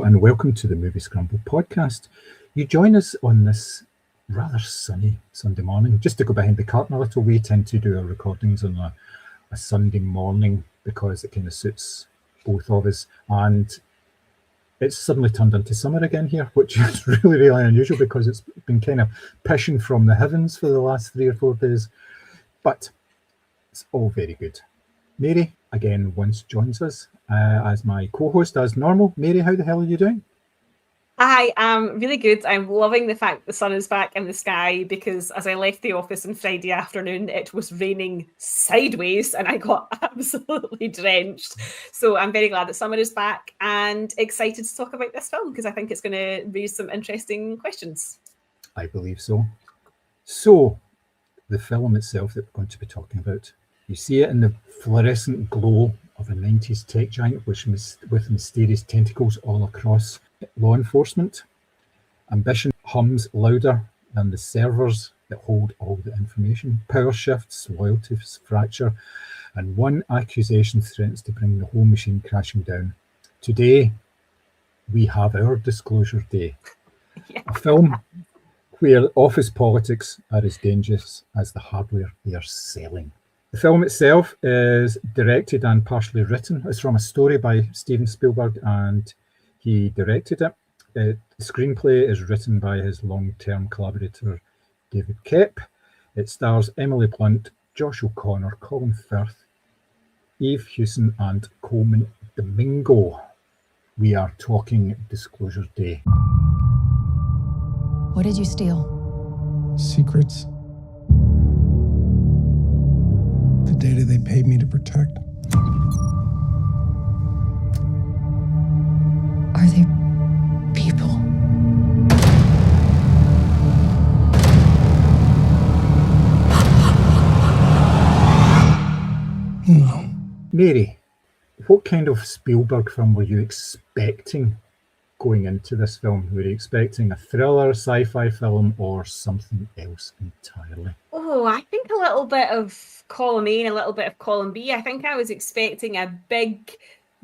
Hello and welcome to the Moviescramble podcast. You join us on this rather sunny Sunday morning. Just to go behind the curtain a little, we tend to do our recordings on a Sunday morning because it kind of suits both of us. And it's suddenly turned into summer again here, which is really, really unusual because it's been kind of pissing from the heavens for the last 3 or 4 days. But it's all very good. Mary, again, once joins us as my co-host as normal. Mary, how the hell are you doing? I am really good. I'm loving the fact the sun is back in the sky because as I left the office on Friday afternoon, it was raining sideways and I got absolutely drenched. So I'm very glad that summer is back and excited to talk about this film because I think it's going to raise some interesting questions. I believe so. So, the film itself that we're going to be talking about, you see it in the fluorescent glow of a 90s tech giant with mysterious tentacles all across law enforcement. Ambition hums louder than the servers that hold all the information. Power shifts, loyalties fracture, and one accusation threatens to bring the whole machine crashing down. Today, we have our disclosure day. Yeah. A film where office politics are as dangerous as the hardware they are selling. The film itself is directed and partially written. It's from a story by Steven Spielberg and he directed it. The screenplay is written by his long-term collaborator, David Koepp. It stars Emily Blunt, Josh O'Connor, Colin Firth, Eve Hewson, and Coleman Domingo. We are talking Disclosure Day. What did you steal? Secrets. The data they paid me to protect. Are they people? No. Mary, what kind of Spielberg film were you expecting going into this film? Were you expecting a thriller, sci-fi film, or something else entirely? Oh, I think a little bit of column A and a little bit of column B. I think I was expecting a big,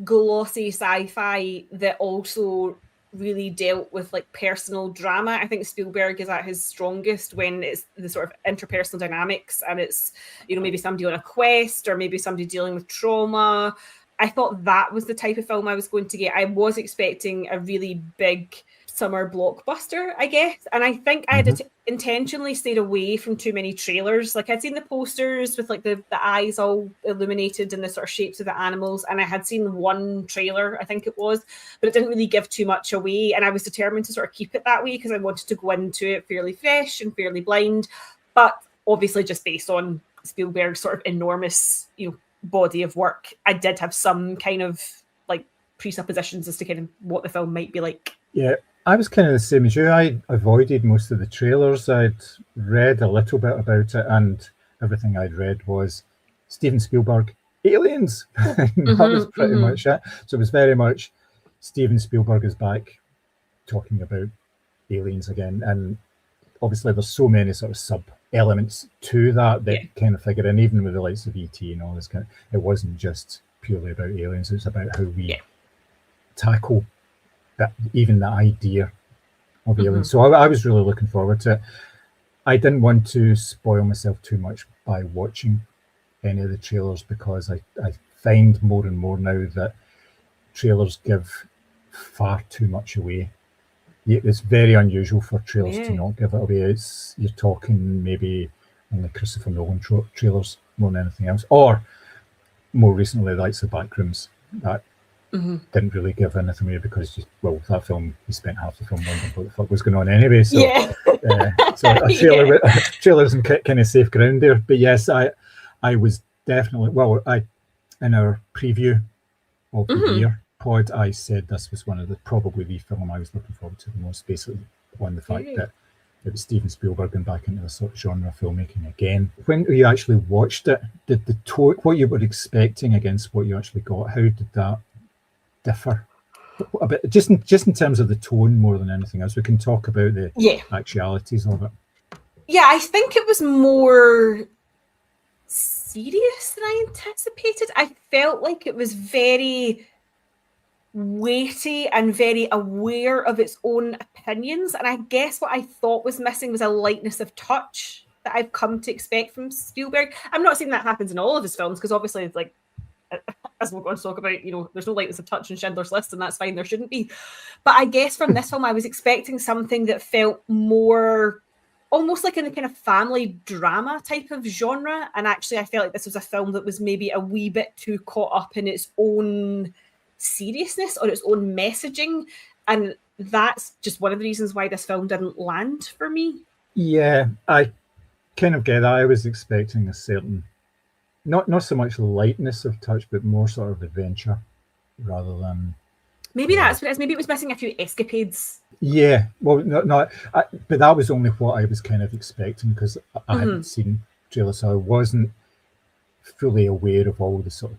glossy sci-fi that also really dealt with like personal drama. I think Spielberg is at his strongest when it's the sort of interpersonal dynamics and it's, maybe somebody on a quest or maybe somebody dealing with trauma. I thought that was the type of film I was going to get. I was expecting a really big summer blockbuster, I guess. And I think I had intentionally stayed away from too many trailers. Like I'd seen the posters with like the eyes all illuminated and the sort of shapes of the animals. And I had seen one trailer, I think it was, but it didn't really give too much away. And I was determined to sort of keep it that way because I wanted to go into it fairly fresh and fairly blind. But obviously just based on Spielberg's sort of enormous, body of work, I did have some kind of like presuppositions as to kind of what the film might be like. Yeah, I was kind of the same as you. I avoided most of the trailers. I'd read a little bit about it and everything I'd read was Steven Spielberg, aliens. That was pretty much it. So it was very much Steven Spielberg is back talking about aliens again. And obviously there's so many sort of sub-elements to that kind of figure in, even with the likes of E.T. and all this kind of, it wasn't just purely about aliens, it's about how we tackle that, even the idea of aliens. So I was really looking forward to it. I didn't want to spoil myself too much by watching any of the trailers because I find more and more now that trailers give far too much away. It's very unusual for trailers to not give it away. You're talking maybe only Christopher Nolan trailers more than anything else, or more recently, the likes of Backrooms that didn't really give anything away because, that film, you spent half the film wondering what the fuck was going on anyway. So, so a trailer isn't kind of safe ground there. But yes, I was definitely in our preview of the year pod, I said this was probably the film I was looking forward to the most, basically on the fact that it was Steven Spielberg going back into the sort of genre of filmmaking again. When you actually watched it, did the tone, what you were expecting against what you actually got, how did that differ? A bit, just in terms of the tone more than anything else. We can talk about the actualities of it. Yeah, I think it was more serious than I anticipated. I felt like it was very weighty and very aware of its own opinions. And I guess what I thought was missing was a lightness of touch that I've come to expect from Spielberg. I'm not saying that happens in all of his films, because obviously it's like, as we're going to talk about, there's no lightness of touch in Schindler's List, and that's fine, there shouldn't be. But I guess from this film, I was expecting something that felt more almost like in a kind of family drama type of genre. And actually, I felt like this was a film that was maybe a wee bit too caught up in its own seriousness or its own messaging. And that's just one of the reasons why this film didn't land for me. Yeah, I kind of get that. I was expecting a certain, not so much lightness of touch, but more sort of adventure rather than... Maybe that's what it is. Maybe it was missing a few escapades. Yeah, well, but that was only what I was kind of expecting, because I hadn't seen trailers, so I wasn't fully aware of all the sort of,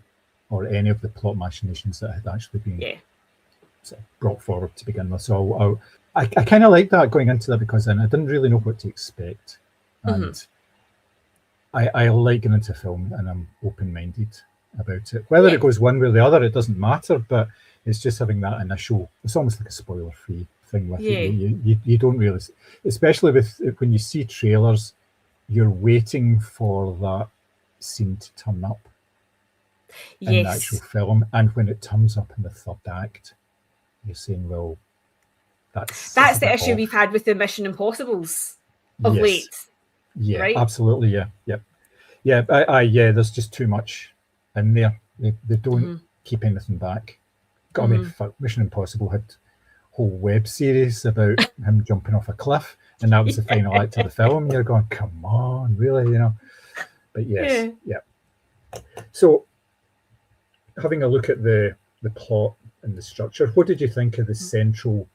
or any of the plot machinations that had actually been sort of brought forward to begin with. So I kind of liked that going into that, because then I didn't really know what to expect, and I like getting into film, and I'm open-minded about it. Whether it goes one way or the other, it doesn't matter, but it's just having that initial, it's almost like a spoiler-free thing with it. You don't really, especially with when you see trailers, you're waiting for that scene to turn up in the actual film, and when it turns up in the third act, you're saying, well, that's the issue we've had with the Mission Impossibles of late. Yeah, right? Absolutely, yeah. There's just too much in there. They don't keep anything back. I mean, Mission Impossible had a whole web series about him jumping off a cliff, and that was the final act of the film. And you're going, come on, really, But yes, yeah. So, having a look at the plot and the structure, what did you think of the central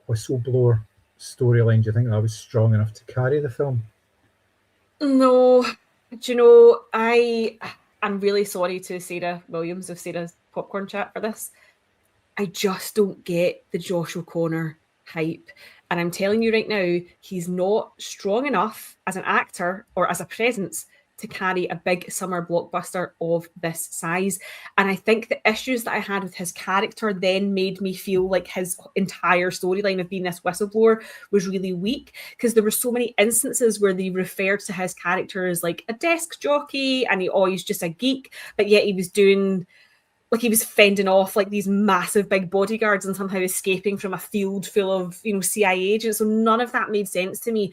whistleblower storyline? Do you think that was strong enough to carry the film? No. I'm really sorry to Sarah Williams of Sarah's Popcorn Chat for this. I just don't get the Josh O'Connor hype. And I'm telling you right now, he's not strong enough as an actor or as a presence to carry a big summer blockbuster of this size. And I think the issues that I had with his character then made me feel like his entire storyline of being this whistleblower was really weak, because there were so many instances where they referred to his character as like a desk jockey, and he's just a geek, but yet he was doing... like he was fending off like these massive big bodyguards and somehow escaping from a field full of, CIA agents. So none of that made sense to me.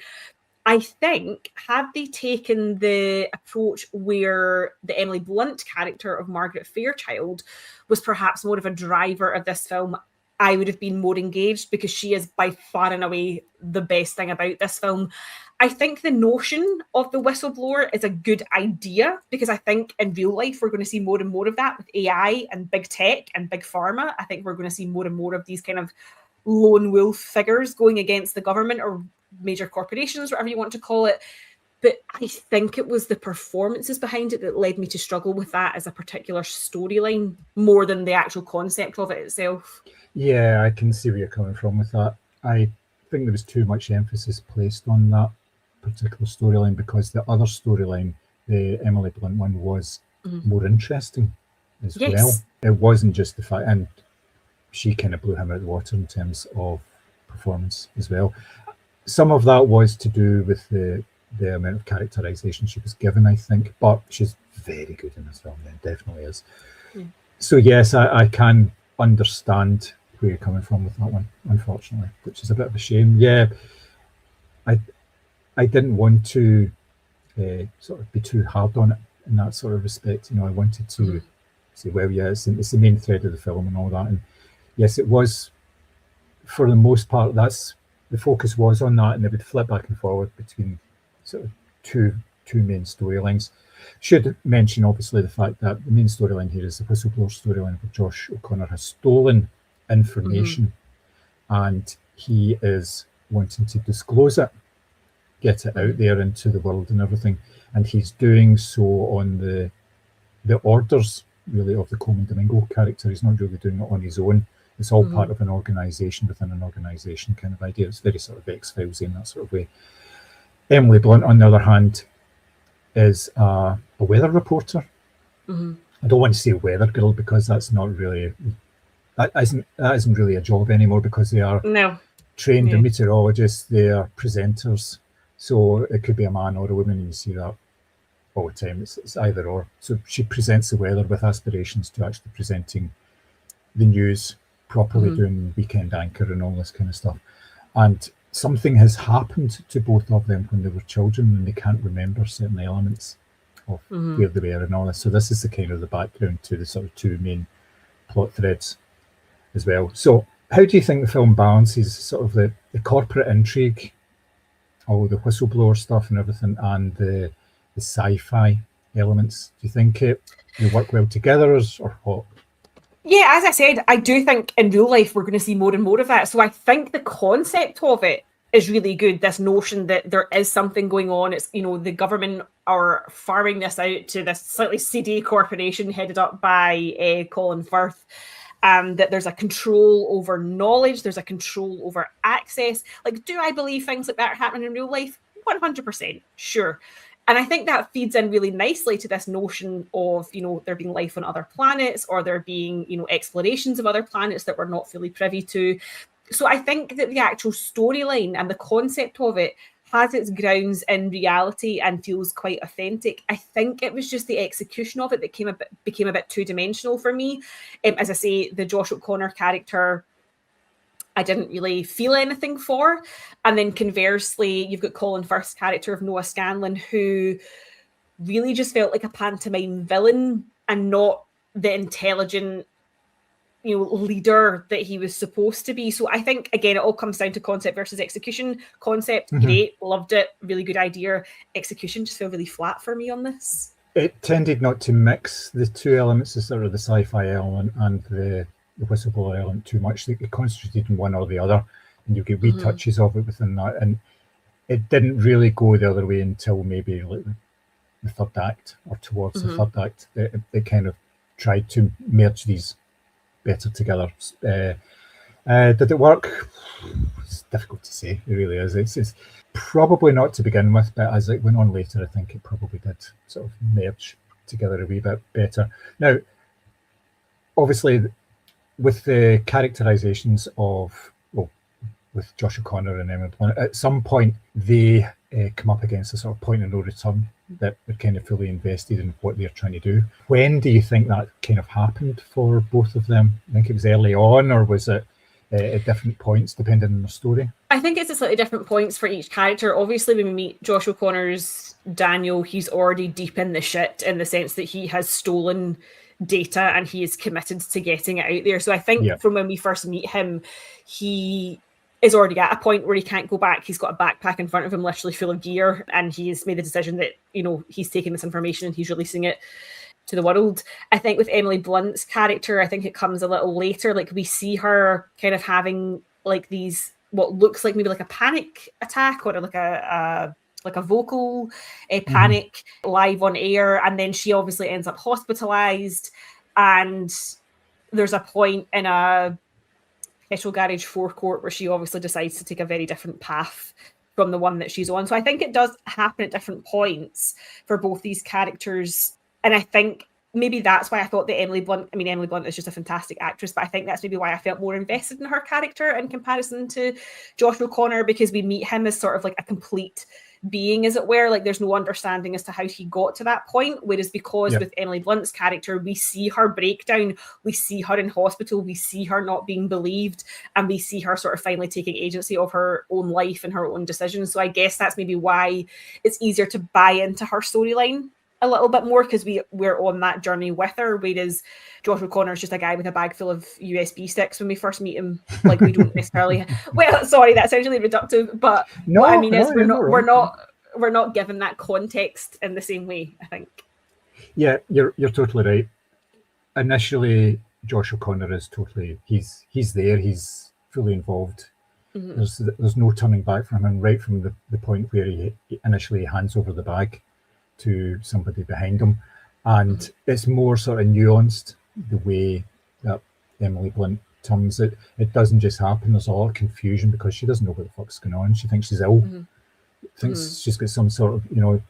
I think had they taken the approach where the Emily Blunt character of Margaret Fairchild was perhaps more of a driver of this film, I would have been more engaged, because she is by far and away the best thing about this film. I think the notion of the whistleblower is a good idea, because I think in real life we're going to see more and more of that with AI and big tech and big pharma. I think we're going to see more and more of these kind of lone wolf figures going against the government or major corporations, whatever you want to call it. But I think it was the performances behind it that led me to struggle with that as a particular storyline more than the actual concept of it itself. Yeah, I can see where you're coming from with that. I think there was too much emphasis placed on that particular storyline, because the other storyline, the Emily Blunt one, was more interesting as well. It wasn't just the fact, and she kind of blew him out of the water in terms of performance as well. Some of that was to do with the amount of characterization she was given, I think, but she's very good in this film, definitely is. So yes, I can understand where you're coming from with that one, unfortunately, which is a bit of a shame. Yeah, I didn't want to sort of be too hard on it in that sort of respect. I wanted to say, well, yeah, it's the main thread of the film and all that. And yes, it was, for the most part, the focus was on that, and they would flip back and forward between sort of two main storylines. Should mention, obviously, the fact that the main storyline here is the whistleblower storyline, where Josh O'Connor has stolen information and he is wanting to disclose it, get it out there into the world and everything, and he's doing so on the orders, really, of the Coleman Domingo character. He's not really doing it on his own. It's all part of an organisation within an organisation kind of idea. It's very sort of X-Files in that sort of way. Emily Blunt, on the other hand, is a weather reporter. I don't want to say weather girl, because that's that isn't really a job anymore because they are No. trained Yeah. meteorologists, they are presenters. So it could be a man or a woman, and you see that all the time. It's either or. So she presents the weather with aspirations to actually presenting the news properly, doing weekend anchor and all this kind of stuff. And something has happened to both of them when they were children, and they can't remember certain elements of where they were and all this. So this is the kind of the background to the sort of two main plot threads as well. So how do you think the film balances sort of the corporate intrigue, all the whistleblower stuff and everything, and the sci-fi elements? Do you think they work well together, or what? Yeah, as I said, I do think in real life we're going to see more and more of that. So I think the concept of it is really good. This notion that there is something going on. It's, the government are farming this out to this slightly seedy corporation headed up by Colin Firth. That there's a control over knowledge, there's a control over access. Like, do I believe things like that are happening in real life? 100%, sure. And I think that feeds in really nicely to this notion of, there being life on other planets, or there being, explorations of other planets that we're not fully privy to. So I think that the actual storyline and the concept of it has its grounds in reality and feels quite authentic. I think it was just the execution of it that became a bit two-dimensional for me. As I say, the Josh O'Connor character, I didn't really feel anything for. And then conversely, you've got Colin Firth's character of Noah Scanlon, who really just felt like a pantomime villain and not the intelligent, leader that he was supposed to be. So I think, again, it all comes down to concept versus execution. Concept, great, loved it, really good idea. Execution just felt really flat for me on this. It tended not to mix the two elements, the sort of the sci-fi element and the whistleblower element too much. It concentrated in one or the other, and you get wee touches of it within that. And it didn't really go the other way until maybe like the third act, or towards the third act. It kind of tried to merge these better together. Did it work? It's difficult to say. It really is. It's probably not to begin with, but as it went on later, I think it probably did sort of merge together a wee bit better. Now, obviously, with the characterizations with Josh O'Connor and Emma Blunt, at some point they come up against a sort of point of no return, that they're kind of fully invested in what they're trying to do. When do you think that kind of happened for both of them? I think it was early on, or was it at different points depending on the story? I think it's at slightly different points for each character. Obviously, when we meet Josh O'Connor's Daniel, he's already deep in the shit, in the sense that he has stolen data and he is committed to getting it out there. So I think from when we first meet him, he is already at a point where he can't go back. He's got a backpack in front of him literally full of gear, and he's made the decision that, he's taking this information and he's releasing it to the world. I think with Emily Blunt's character, I think it comes a little later. Like, we see her kind of having like these, what looks like maybe like a panic attack, or like a vocal panic live on air, and then she obviously ends up hospitalized, and there's a point in a petrol garage forecourt where she obviously decides to take a very different path from the one that she's on. So I think it does happen at different points for both these characters, and I think maybe that's why I thought that Emily Blunt is just a fantastic actress, but I think that's maybe why I felt more invested in her character in comparison to Josh O'Connor, because we meet him as sort of like a complete being, as it were. Like, there's no understanding as to how he got to that point, whereas because with Emily Blunt's character, we see her breakdown, we see her in hospital, we see her not being believed, and we see her sort of finally taking agency of her own life and her own decisions. So I guess that's maybe why it's easier to buy into her storyline a little bit more, because we're on that journey with her, whereas Josh O'Connor is just a guy with a bag full of USB sticks when we first meet him. Like, we don't necessarily well, sorry, that sounds really reductive, but what I mean is we're not given that context in the same way, I think. Yeah, you're totally right. Initially, Josh O'Connor is totally he's there, he's fully involved. There's no turning back from him, right from the point where he initially hands over the bag to somebody behind him, and it's more sort of nuanced the way that Emily Blunt turns it. It doesn't just happen. There's a lot of confusion because she doesn't know what the fuck's going on. She thinks she's ill, thinks she's got some sort of,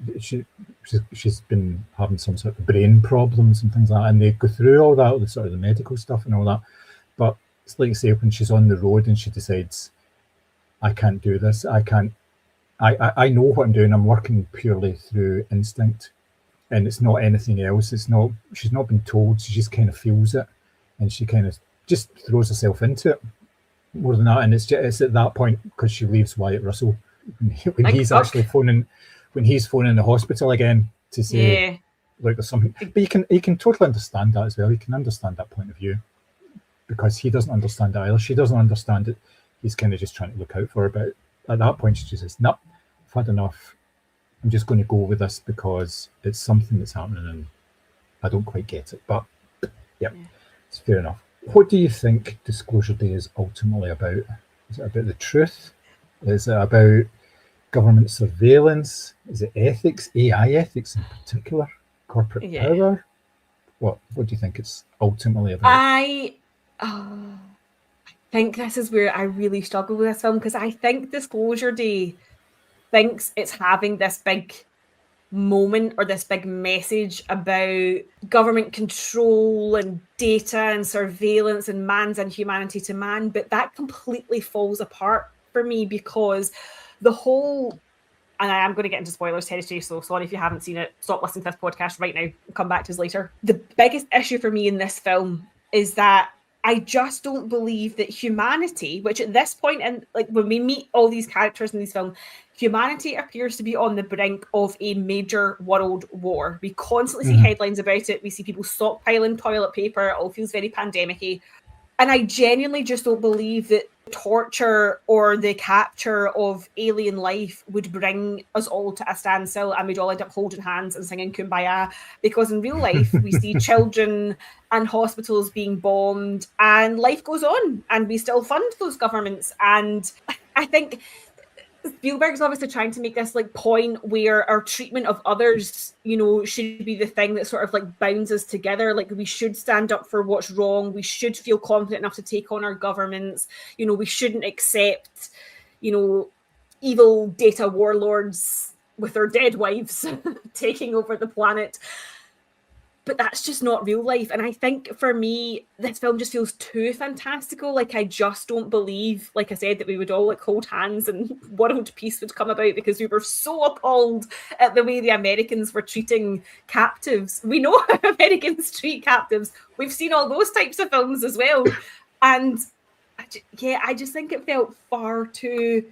she's been having some sort of brain problems and things like that, and they go through all that, the sort of the medical stuff and all that, But it's like you say, when she's on the road and she decides, I can't do this. I know what I'm doing. I'm working purely through instinct, and it's not anything else. It's not. She's not been told. She just kind of feels it, and she kind of just throws herself into it more than that. And it's at that point, because she leaves Wyatt Russell when he's actually phoning the hospital again to say, like, there's something. But you can totally understand that as well. You can understand that point of view, because he doesn't understand it either. She doesn't understand it. He's kind of just trying to look out for her. But at that point, she just says, "No, I've had enough. I'm just going to go with this because it's something that's happening and I don't quite get it." But yeah, it's fair enough. What do you think Disclosure Day is ultimately about? Is it about the truth? Is it about government surveillance? Is it ethics, AI ethics in particular, corporate power? What do you think it's ultimately about? I think this is where I really struggle with this film, because I think Disclosure Day thinks it's having this big moment or this big message about government control and data and surveillance and man's inhumanity to man, but that completely falls apart for me, because the whole, and I am going to get into spoilers territory, so sorry if you haven't seen it, stop listening to this podcast right now, come back to us later. The biggest issue for me in this film is that I just don't believe that humanity, which at this point, in like when we meet all these characters in this film, humanity appears to be on the brink of a major world war. We constantly see headlines about it. We see people stockpiling toilet paper. It all feels very pandemic-y. And I genuinely just don't believe that torture or the capture of alien life would bring us all to a standstill and we'd all end up holding hands and singing Kumbaya. Because in real life, we see children and hospitals being bombed and life goes on and we still fund those governments. And I think Spielberg's obviously trying to make this like point where our treatment of others, you know, should be the thing that sort of like binds us together. Like, we should stand up for what's wrong. We should feel confident enough to take on our governments. You know, we shouldn't accept, you know, evil data warlords with their dead wives taking over the planet. But that's just not real life. And I think for me, this film just feels too fantastical. Like, I just don't believe, like I said, that we would all like hold hands and world peace would come about, because we were so appalled at the way the Americans were treating captives. We know how Americans treat captives. We've seen all those types of films as well. And I just think it felt far too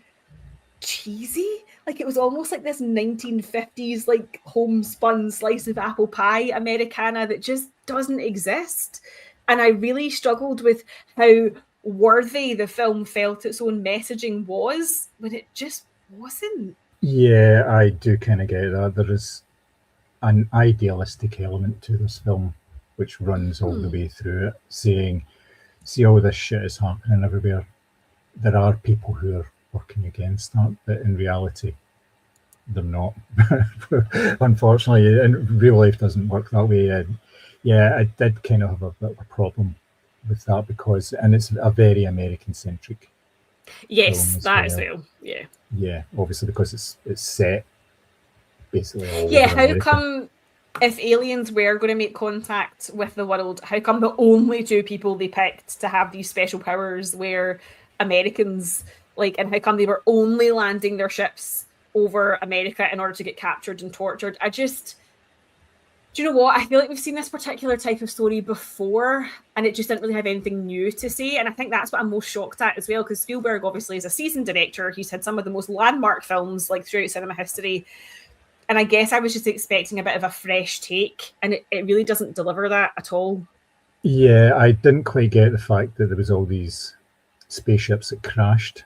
cheesy. Like, it was almost like this 1950s like homespun slice of apple pie Americana that just doesn't exist. And I really struggled with how worthy the film felt its own messaging was when it just wasn't. Yeah, I do kind of get that. There is an idealistic element to this film which runs all the way through it, saying, see, all this shit is happening everywhere. There are people who are working against that, but in reality, they're not. Unfortunately, and real life doesn't work that way. And yeah, I did kind of have a bit of a problem with that, because, and it's a very American-centric. Yes, that as well. Yeah. Yeah, obviously, because it's set basically all over how America. Come if aliens were going to make contact with the world, how come the only two people they picked to have these special powers were Americans? Like, and how come they were only landing their ships over America in order to get captured and tortured? Do you know what? I feel like we've seen this particular type of story before, and it just didn't really have anything new to say. And I think that's what I'm most shocked at as well, because Spielberg obviously is a seasoned director. He's had some of the most landmark films like throughout cinema history. And I guess I was just expecting a bit of a fresh take, and it really doesn't deliver that at all. Yeah, I didn't quite get the fact that there was all these spaceships that crashed.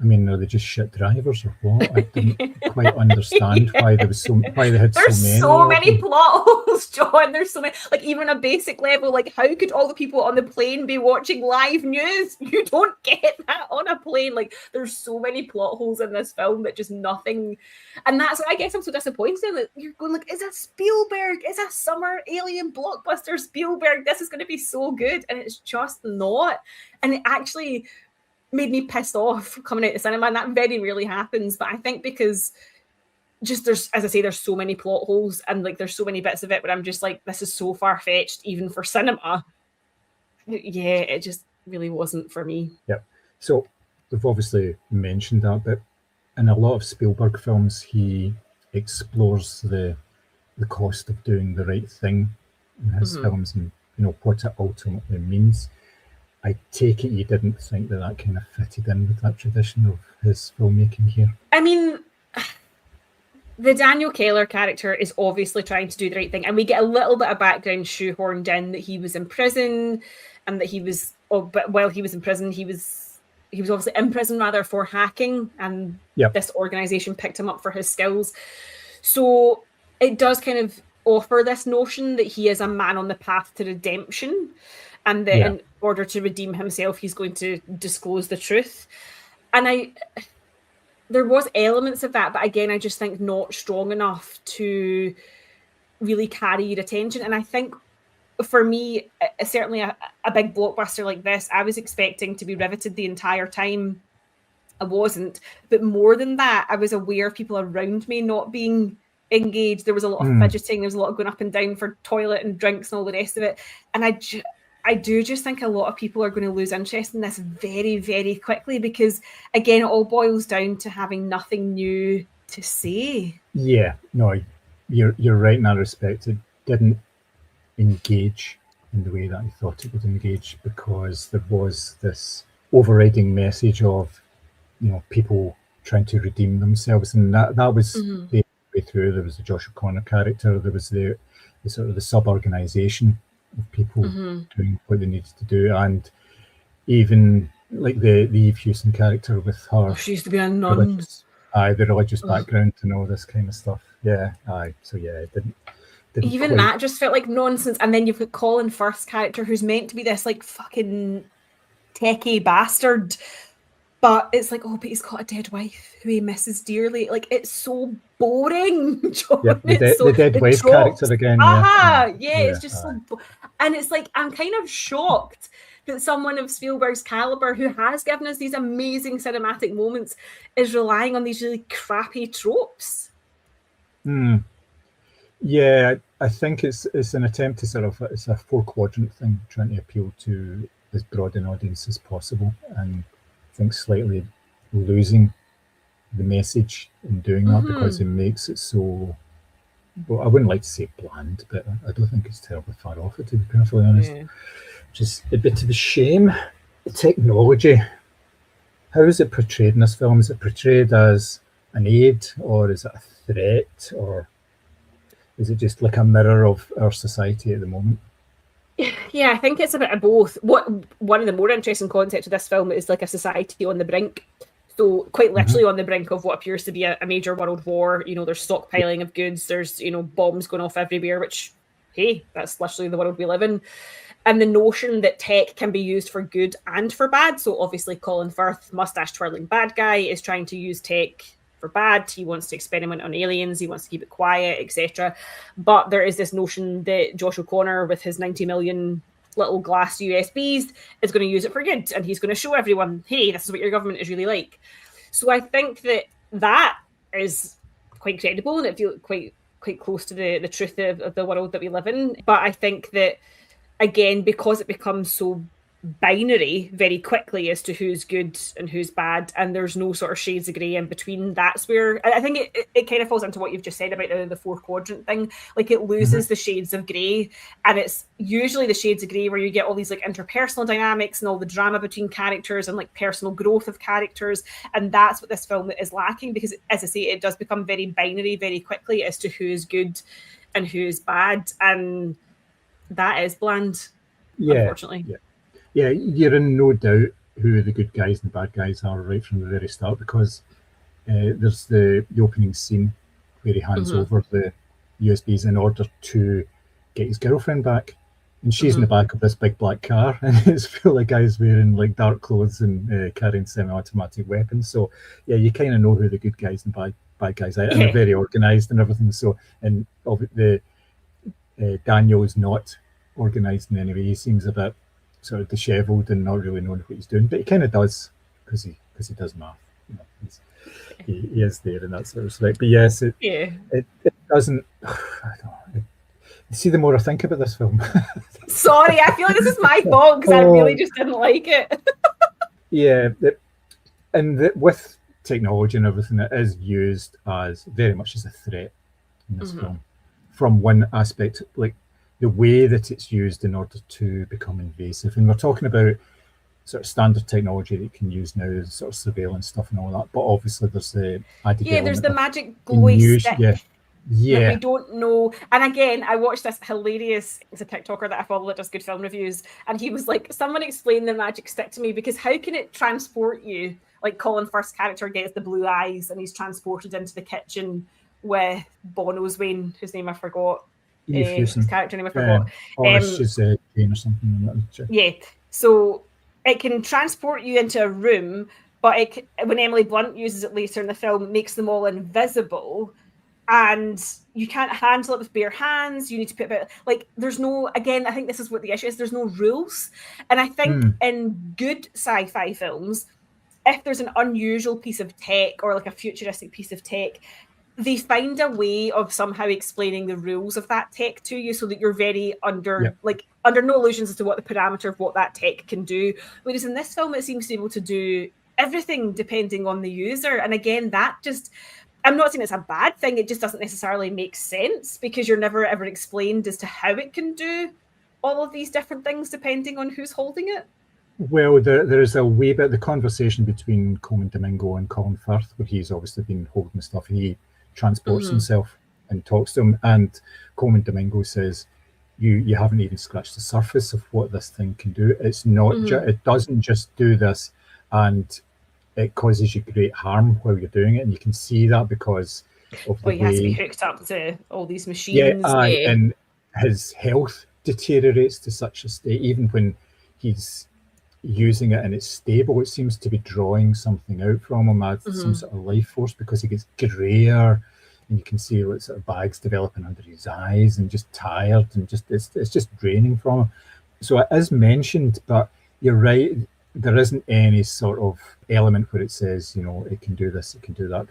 I mean, are they just shit drivers or what? I didn't quite understand why they had so many. There's so many plot holes, John. There's so many. Like, even on a basic level, like, how could all the people on the plane be watching live news? You don't get that on a plane. Like, there's so many plot holes in this film that just nothing. And that's why I guess I'm so disappointed that you're going like, is that Spielberg? Is that summer alien blockbuster Spielberg? This is going to be so good, and it's just not. And it actually made me pissed off coming out of the cinema, and that very rarely happens. But I think because just there's, as I say, there's so many plot holes, and like there's so many bits of it where I'm just like, this is so far-fetched even for cinema. yeah, it just really wasn't for me. Yep. So we've obviously mentioned that, but in a lot of Spielberg films, he explores the cost of doing the right thing in his films, and what it ultimately means. I take it you didn't think that kind of fitted in with that tradition of his filmmaking here. I mean, the Daniel Keller character is obviously trying to do the right thing, and we get a little bit of background shoehorned in that he was in prison, and that he was, but while he was in prison, he was obviously in prison rather for hacking, and this organization picked him up for his skills. So it does kind of offer this notion that he is a man on the path to redemption, and that in order to redeem himself, he's going to disclose the truth. And there was elements of that, but again, I just think not strong enough to really carry your attention. And I think for me, certainly a big blockbuster like this, I was expecting to be riveted the entire time. I wasn't. But more than that, I was aware of people around me not being engaged. There was a lot of fidgeting. There was a lot of going up and down for toilet and drinks and all the rest of it. And I do just think a lot of people are going to lose interest in this very, very quickly because, again, it all boils down to having nothing new to say. Yeah, no, you're right in that respect. It didn't engage in the way that I thought it would engage because there was this overriding message of, people trying to redeem themselves, and that was the way through. There was the Josh O'Connor character. There was the sort of the sub-organisation of people doing what they needed to do, and even like the Eve Hewson character with her. She used to be a nun. The religious background and all this kind of stuff. So it didn't even quite... that just felt like nonsense. And then you've got Colin Firth's character, who's meant to be this like fucking techie bastard, but it's like, but he's got a dead wife who he misses dearly. Like, it's so boring. John. The dead wife character again. It's just so. And it's like, I'm kind of shocked that someone of Spielberg's caliber, who has given us these amazing cinematic moments, is relying on these really crappy tropes. Yeah, I think it's an attempt to it's a 4-quadrant thing, trying to appeal to as broad an audience as possible, and I think slightly losing the message in doing that because it makes it so. Well, I wouldn't like to say bland, but I don't think it's terribly far off it, to be perfectly honest. Just a bit of a shame. The technology. How is it portrayed in this film? Is it portrayed as an aid, or is it a threat, or is it just like a mirror of our society at the moment? Yeah, I think it's a bit of both. One of the more interesting concepts of this film is like a society on the brink. So quite literally on the brink of what appears to be a major world war. There's stockpiling of goods. There's, bombs going off everywhere, which, hey, that's literally the world we live in. And the notion that tech can be used for good and for bad. So obviously Colin Firth, mustache twirling bad guy, is trying to use tech for bad. He wants to experiment on aliens. He wants to keep it quiet, etc. But there is this notion that Josh O'Connor, with his 90 million little glass USBs, is going to use it for good, and he's going to show everyone, hey, this is what your government is really like. So I think that is quite credible, and it feels quite close to the truth of the world that we live in. But I think that, again, because it becomes so binary very quickly as to who's good and who's bad, and there's no sort of shades of grey in between, that's where I think it kind of falls into what you've just said about the 4-quadrant thing. Like, it loses the shades of grey, and it's usually the shades of grey where you get all these like interpersonal dynamics and all the drama between characters and like personal growth of characters, and that's what this film is lacking, because, as I say, it does become very binary very quickly as to who's good and who's bad, and that is bland, unfortunately. Yeah, you're in no doubt who the good guys and the bad guys are right from the very start, because there's the opening scene where he hands over the USBs in order to get his girlfriend back. And she's in the back of this big black car, and it's full of guys wearing like dark clothes and carrying semi-automatic weapons. So, yeah, you kind of know who the good guys and bad guys are, and they're very organised and everything. So, and Daniel is not organised in any way. He seems a bit sort of dishevelled and not really knowing what he's doing, but he kind of does because he does math. He is there in that sort of respect. But yes, it doesn't. I don't know, See, the more I think about this film. Sorry, I feel like this is my fault because I really just didn't like it. Yeah, with technology and everything, it is used as very much as a threat in this film. From one aspect, like the way that it's used in order to become invasive. And we're talking about sort of standard technology that you can use now, sort of surveillance stuff and all that. But obviously there's the added there's the element magic glowy stick. Yeah. That we don't know. And again, I watched this hilarious, it's a TikToker that I follow that does good film reviews, and he was like, someone explain the magic stick to me, because how can it transport you? Like Colin Firth's character gets the blue eyes and he's transported into the kitchen with Bono's Wayne, whose name I forgot. His character name I forgot. She's Jane or something. Yeah. So it can transport you into a room, but when Emily Blunt uses it later in the film, makes them all invisible. And you can't handle it with bare hands. You need to put about, like, there's no, again, I think this is what the issue is. There's no rules. And I think in good sci-fi films, if there's an unusual piece of tech or like a futuristic piece of tech, they find a way of somehow explaining the rules of that tech to you so that you're very under no illusions as to what the parameter of what that tech can do. Whereas in this film, it seems to be able to do everything depending on the user. And again, that just, I'm not saying it's a bad thing, it just doesn't necessarily make sense because you're never ever explained as to how it can do all of these different things depending on who's holding it. Well, there is a wee bit of the conversation between Coleman Domingo and Colin Firth, where he's obviously been holding stuff. He transports himself and talks to him, and Coleman Domingo says, you haven't even scratched the surface of what this thing can do. It's not it doesn't just do this and it causes you great harm while you're doing it, and you can see that because of the way... he has to be hooked up to all these machines. And his health deteriorates to such a state, even when he's using it and it's stable, it seems to be drawing something out from him, as some sort of life force, because he gets grayer, and you can see like sort of bags developing under his eyes, and just tired, and just it's just draining from him. So it is mentioned, but you're right, there isn't any sort of element where it says, it can do this, it can do that.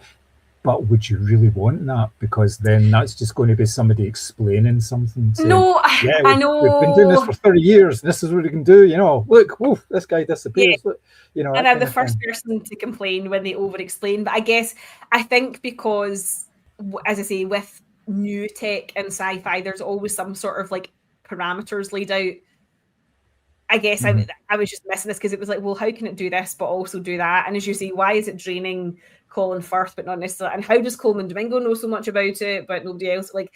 But would you really want that? Because then that's just going to be somebody explaining something. Saying, I know. We've been doing this for 30 years. And this is what we can do. Look, woof, this guy disappears. Yeah. Look, and I'm the first person to complain when they over-explain. But I think because, as I say, with new tech and sci-fi, there's always some sort of like parameters laid out. I guess I was just missing this because it was like, well, how can it do this but also do that? And as you say, why is it draining Colin Firth but not necessarily? And how does Coleman Domingo know so much about it but nobody else? Like,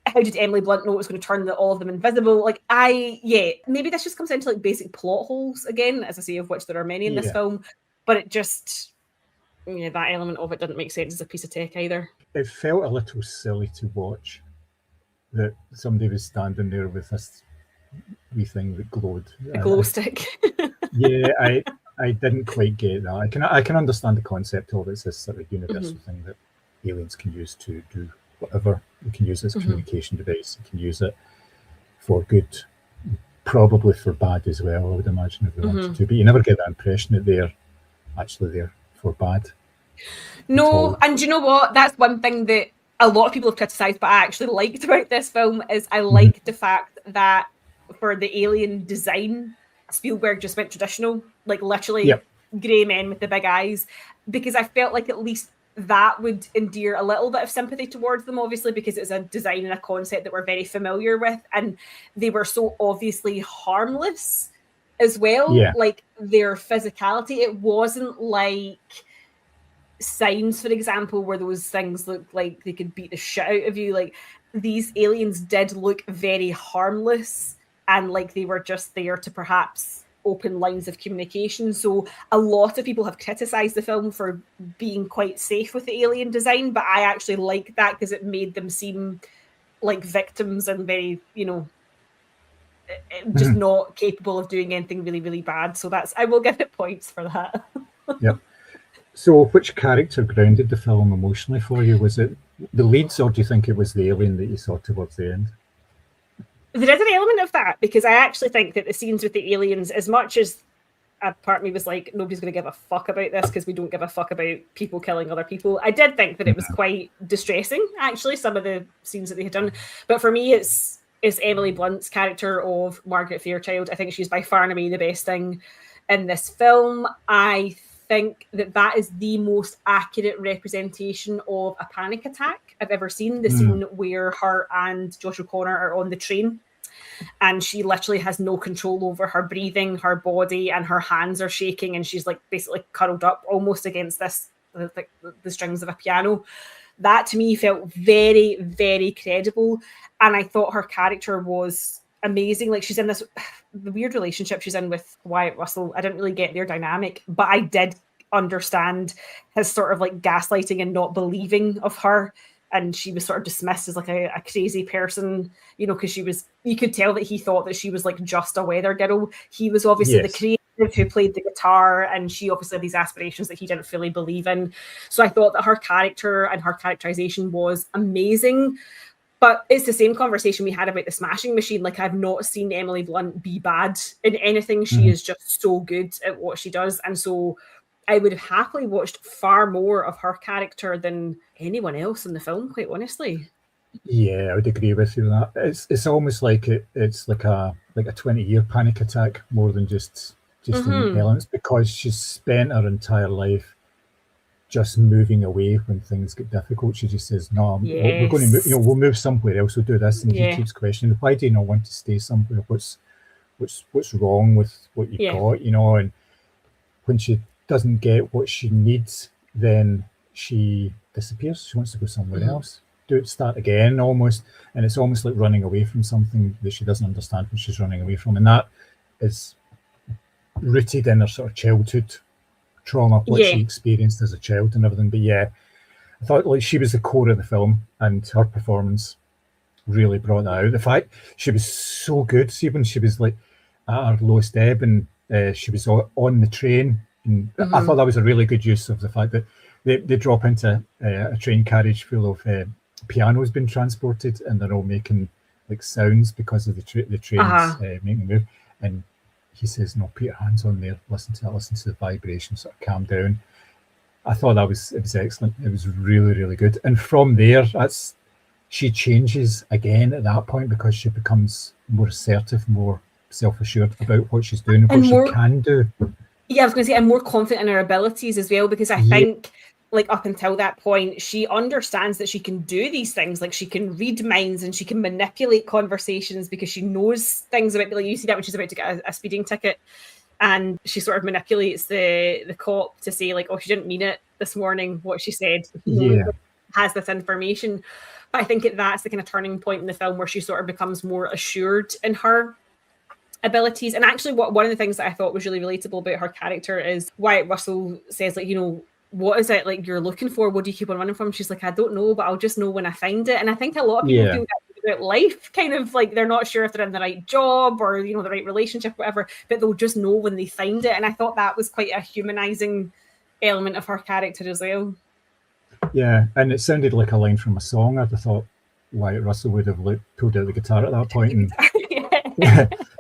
how did Emily Blunt know it was going to turn all of them invisible? Like, maybe this just comes into like basic plot holes again, as I say, of which there are many in this film. But it just, that element of it didn't make sense as a piece of tech either. It felt a little silly to watch that somebody was standing there with this wee thing that glowed. A glow stick. I didn't quite get that. I can understand the concept of it. It's this sort of universal thing that aliens can use to do whatever. You can use it as a communication device. You can use it for good, probably for bad as well, I would imagine, if they wanted to. But you never get that impression that they're actually there for bad. No, and do you know what? That's one thing that a lot of people have criticised, but I actually liked about this film is I liked the fact that for the alien design, Spielberg just went traditional, like literally grey men with the big eyes, because I felt like at least that would endear a little bit of sympathy towards them, obviously, because it's a design and a concept that we're very familiar with, and they were so obviously harmless as well. Like their physicality, it wasn't like Signs, for example, where those things looked like they could beat the shit out of you. Like these aliens did look very harmless and like they were just there to perhaps open lines of communication. So a lot of people have criticised the film for being quite safe with the alien design, but I actually like that because it made them seem like victims and very, just not capable of doing anything really, really bad. So I will give it points for that. So which character grounded the film emotionally for you? Was it the leads, or do you think it was the alien that you saw towards the end? There is an element of that, because I actually think that the scenes with the aliens, as much as a part of me was like, nobody's going to give a fuck about this because we don't give a fuck about people killing other people, I did think that it was quite distressing, actually, some of the scenes that they had done. But for me, it's is Emily Blunt's character of Margaret Fairchild. I think she's by far and away the best thing in this film. I think that is the most accurate representation of a panic attack I've ever seen. The scene where her and Josh O'Connor are on the train, and she literally has no control over her breathing, her body, and her hands are shaking, and she's like basically curled up almost against the strings of a piano. That to me felt very, very credible, and I thought her character was amazing. Like, she's in this the weird relationship she's in with Wyatt Russell. I didn't really get their dynamic, but I did understand his sort of like gaslighting and not believing of her, and she was sort of dismissed as like a crazy person, you know, because you could tell that he thought that she was like just a weather girl. He was obviously the creative who played the guitar, and she obviously had these aspirations that he didn't fully believe in. So I thought that her character and her characterization was amazing. But it's the same conversation we had about the Smashing Machine. Like, I've not seen Emily Blunt be bad in anything. She is just so good at what she does. And so I would have happily watched far more of her character than anyone else in the film, quite honestly. Yeah, I would agree with you on that. It's almost like it's like a 20-year panic attack more than just in elements, because she's spent her entire life just moving away when things get difficult. She just says, "No, we're going to move. You know, we'll move somewhere else. We'll do this." And he keeps questioning, "Why do you not want to stay somewhere? What's wrong with what you've got?" You know, and when she doesn't get what she needs, then she disappears. She wants to go somewhere else, start again, almost. And it's almost like running away from something that she doesn't understand what she's running away from, and that is rooted in her sort of childhood trauma, what she experienced as a child and everything. But yeah, I thought like she was the core of the film, and her performance really brought that out. The fact she was so good, see, when she was like at her lowest ebb, and she was on the train, and I thought that was a really good use of the fact that they drop into a train carriage full of pianos being transported, and they're all making like sounds because of the trains making the move. And he says, "No, put your hands on there, listen to the vibration, sort of calm down." I thought it was excellent. It was really, really good. And from there, she changes again at that point, because she becomes more assertive, more self-assured about what she's doing and what she can do. Yeah, I was going to say, I'm more confident in her abilities as well, because I think, like, up until that point, she understands that she can do these things. Like, she can read minds and she can manipulate conversations because she knows things about, like, you see that when she's about to get a speeding ticket, and she sort of manipulates the cop to say, like, "Oh, she didn't mean it this morning, what she said." Has this information. But I think that's the kind of turning point in the film where she sort of becomes more assured in her abilities. And actually, one of the things that I thought was really relatable about her character is Wyatt Russell says, like, you know, "What is it like you're looking for? What do you keep on running from?" She's like, "I don't know, but I'll just know when I find it." And I think a lot of people feel that about life, kind of like they're not sure if they're in the right job or, you know, the right relationship, whatever, but they'll just know when they find it. And I thought that was quite a humanizing element of her character as well. Yeah, and it sounded like a line from a song. I thought Wyatt Russell would have pulled out the guitar at that point and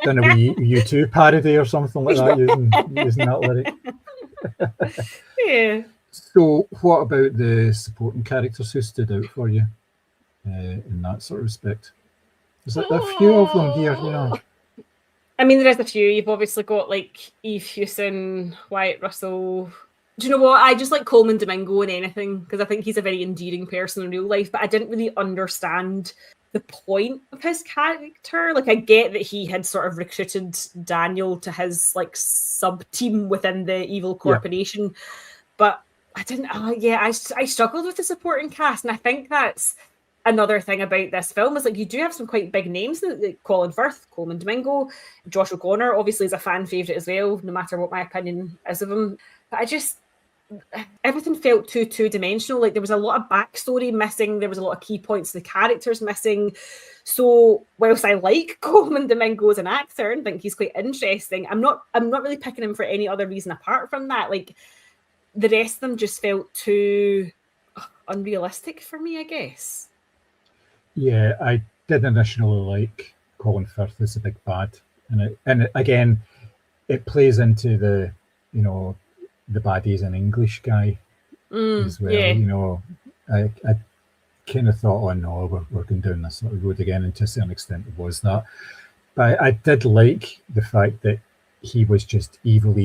done a wee U2 parody or something like that, using that lyric. Yeah. So what about the supporting characters? Who stood out for you in that sort of respect? There's a few of them here, you know. I mean, there is a few. You've obviously got like Eve Hewson, Wyatt Russell. Do you know what? I just like Coleman Domingo in anything, because I think he's a very endearing person in real life, but I didn't really understand the point of his character. Like, I get that he had sort of recruited Daniel to his like sub team within the evil corporation, but I didn't. I struggled with the supporting cast, and I think that's another thing about this film is like you do have some quite big names, like Colin Firth, Coleman Domingo, Josh O'Connor obviously is a fan favourite as well, no matter what my opinion is of him. But everything felt too two-dimensional. Like, there was a lot of backstory missing. There was a lot of key points the characters missing. So whilst I like Coleman Domingo as an actor and think he's quite interesting, I'm not really picking him for any other reason apart from that. Like, the rest of them just felt too unrealistic for me, I guess. Yeah, I did initially like Colin Firth as a big bad, and again, it plays into the, you know, the baddie's an English guy as well. Yeah. You know, I kind of thought, oh no, we're going down this sort of road again, and to a certain extent it was that. But I did like the fact that he was just evil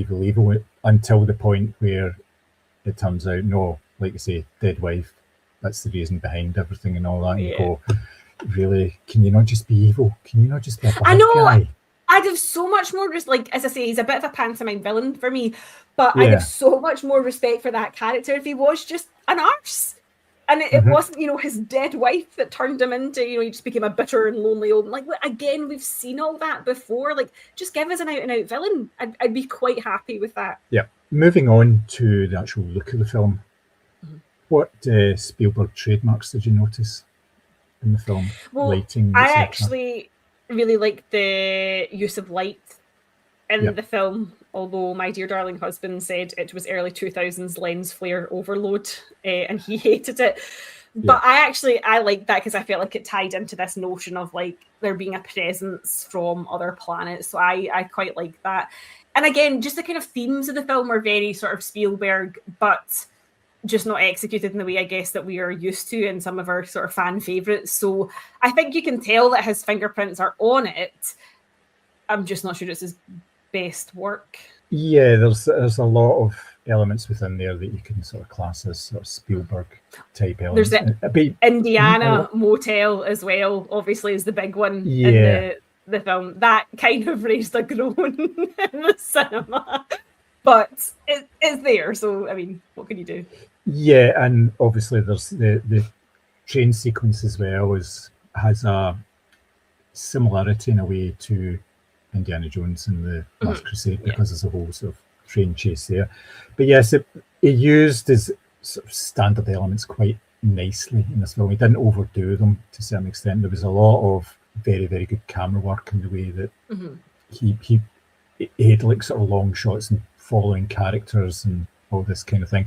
until the point where it turns out, no, like you say, dead wife, that's the reason behind everything and all that. And you go, really, can you not just be evil? Can you not just be a bad guy? I'd have so much more like, as I say, he's a bit of a pantomime villain for me, but I'd have so much more respect for that character if he was just an arse. And it wasn't, his dead wife that turned him into, he just became a bitter and lonely old. Like, again, we've seen all that before. Like, just give us an out-and-out villain. I'd be quite happy with that. Yeah. Moving on to the actual look of the film, what Spielberg trademarks did you notice in the film? Well, lighting, I actually really like the use of light in the film, although my dear darling husband said it was early 2000s lens flare overload and he hated it. But I like that because I felt like it tied into this notion of like there being a presence from other planets. So I quite like that. And again, just the kind of themes of the film are very sort of Spielberg, but just not executed in the way I guess that we are used to in some of our sort of fan favorites. So I think you can tell that his fingerprints are on it. I'm just not sure it's his best work. Yeah, there's a lot of elements within there that you can sort of class as sort of Spielberg type elements. There's the Indiana motel as well, obviously, is the big one in the film. That kind of raised a groan in the cinema. But it's there, so I mean, what can you do? Yeah, and obviously there's the train sequence as well has a similarity in a way to Indiana Jones and the Last Crusade because there's a whole sort of train chase there. But yes, it used his sort of standard elements quite nicely in this film. He didn't overdo them to a certain extent. There was a lot of very, very good camera work in the way that he had like sort of long shots and following characters and all this kind of thing.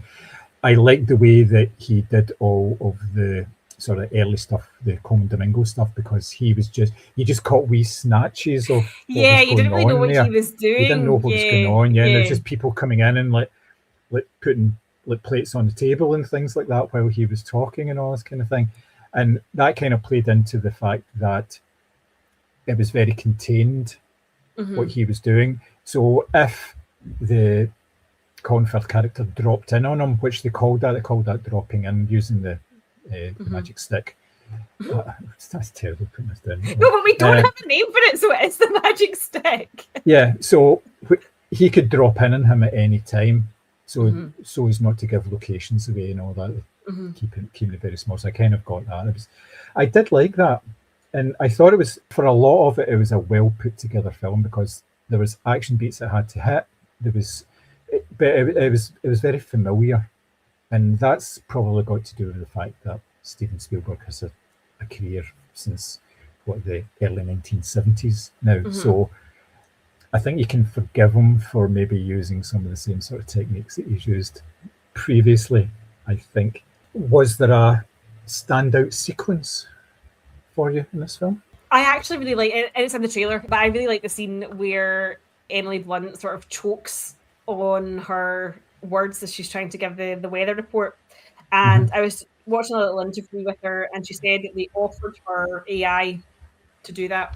I liked the way that he did all of the sort of early stuff, the Coleman Domingo stuff, because he just caught wee snatches of you didn't really know what he was doing. You didn't know what was going on. There's just people coming in and like putting like plates on the table and things like that while he was talking and all this kind of thing. And that kind of played into the fact that it was very contained what he was doing. So if the Colin Firth character dropped in on him, which they called that dropping in using the magic stick. That's terrible putting this down. No, but we don't have a name for it, so it is the magic stick. Yeah, so he could drop in on him at any time, so as not to give locations away and all that, keeping it very small. So I kind of got that. I did like that, and I thought it was, for a lot of it, it was a well put together film because there was action beats that had to hit. But it was very familiar. And that's probably got to do with the fact that Steven Spielberg has a career since the early 1970s now. So I think you can forgive him for maybe using some of the same sort of techniques that he's used previously, I think. Was there a standout sequence for you in this film? I actually really like it, and it's in the trailer, but I really like the scene where Emily Blunt sort of chokes on her words as she's trying to give the weather report. And I was watching a little interview with her, and she said that they offered her AI to do that,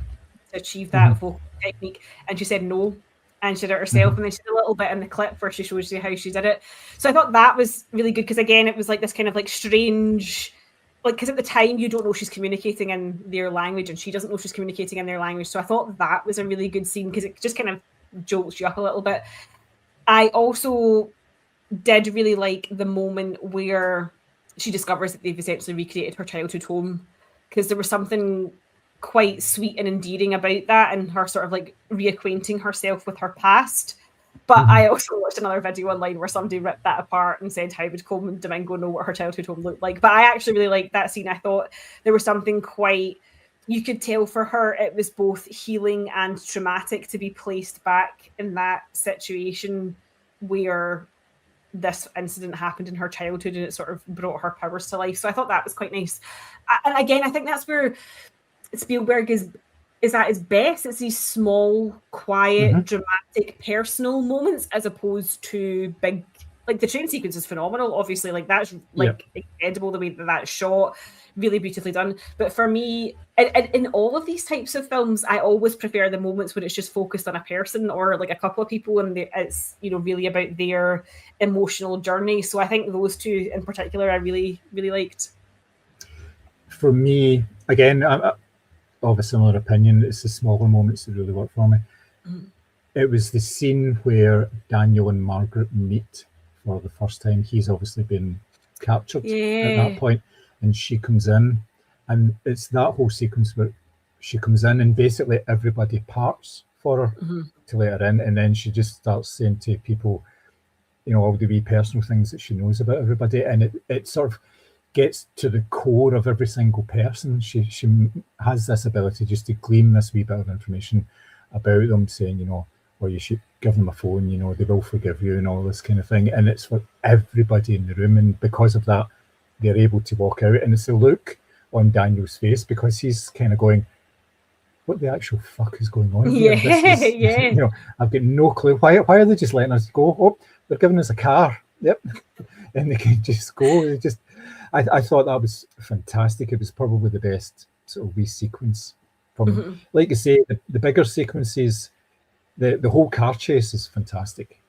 to achieve that vocal technique, and she said no, and she did it herself. And then she did a little bit in the clip where she shows you how she did it. So I thought that was really good because again, it was like this kind of like strange, like, because at the time you don't know she's communicating in their language and she doesn't know she's communicating in their language. So I thought that was a really good scene because it just kind of jolts you up a little bit. I also did really like the moment where she discovers that they've essentially recreated her childhood home, because there was something quite sweet and endearing about that and her sort of like reacquainting herself with her past. But I also watched another video online where somebody ripped that apart and said, how would Coleman Domingo know what her childhood home looked like? But I actually really liked that scene. I thought there was something quite, you could tell for her it was both healing and traumatic to be placed back in that situation where this incident happened in her childhood and it sort of brought her powers to life. So I thought that was quite nice. And again, I think that's where Spielberg is at his best. It's these small, quiet, dramatic, personal moments as opposed to big like the train sequence is phenomenal. Obviously, like that's like incredible the way that that's shot, really beautifully done. But for me, in all of these types of films, I always prefer the moments when it's just focused on a person or like a couple of people, and it's really about their emotional journey. So I think those two in particular, I really liked. For me, again, I'm of a similar opinion. It's the smaller moments that really work for me. It was the scene where Daniel and Margaret meet for the first time. He's obviously been captured at that point, and she comes in, and it's that whole sequence where she comes in and basically everybody parts for her to let her in, and then she just starts saying to people, all the wee personal things that she knows about everybody, and it sort of gets to the core of every single person. She has this ability just to glean this wee bit of information about them, saying, or you should give them a phone, they will forgive you and all this kind of thing. And it's for everybody in the room. And because of that, they're able to walk out. And it's the look on Daniel's face because he's kind of going, what the actual fuck is going on here? I've got no clue. Why are they just letting us go? Oh, they're giving us a car. Yep. And they can just go. I thought that was fantastic. It was probably the best sort of wee sequence for me. Like I say, the bigger sequences, the whole car chase is fantastic.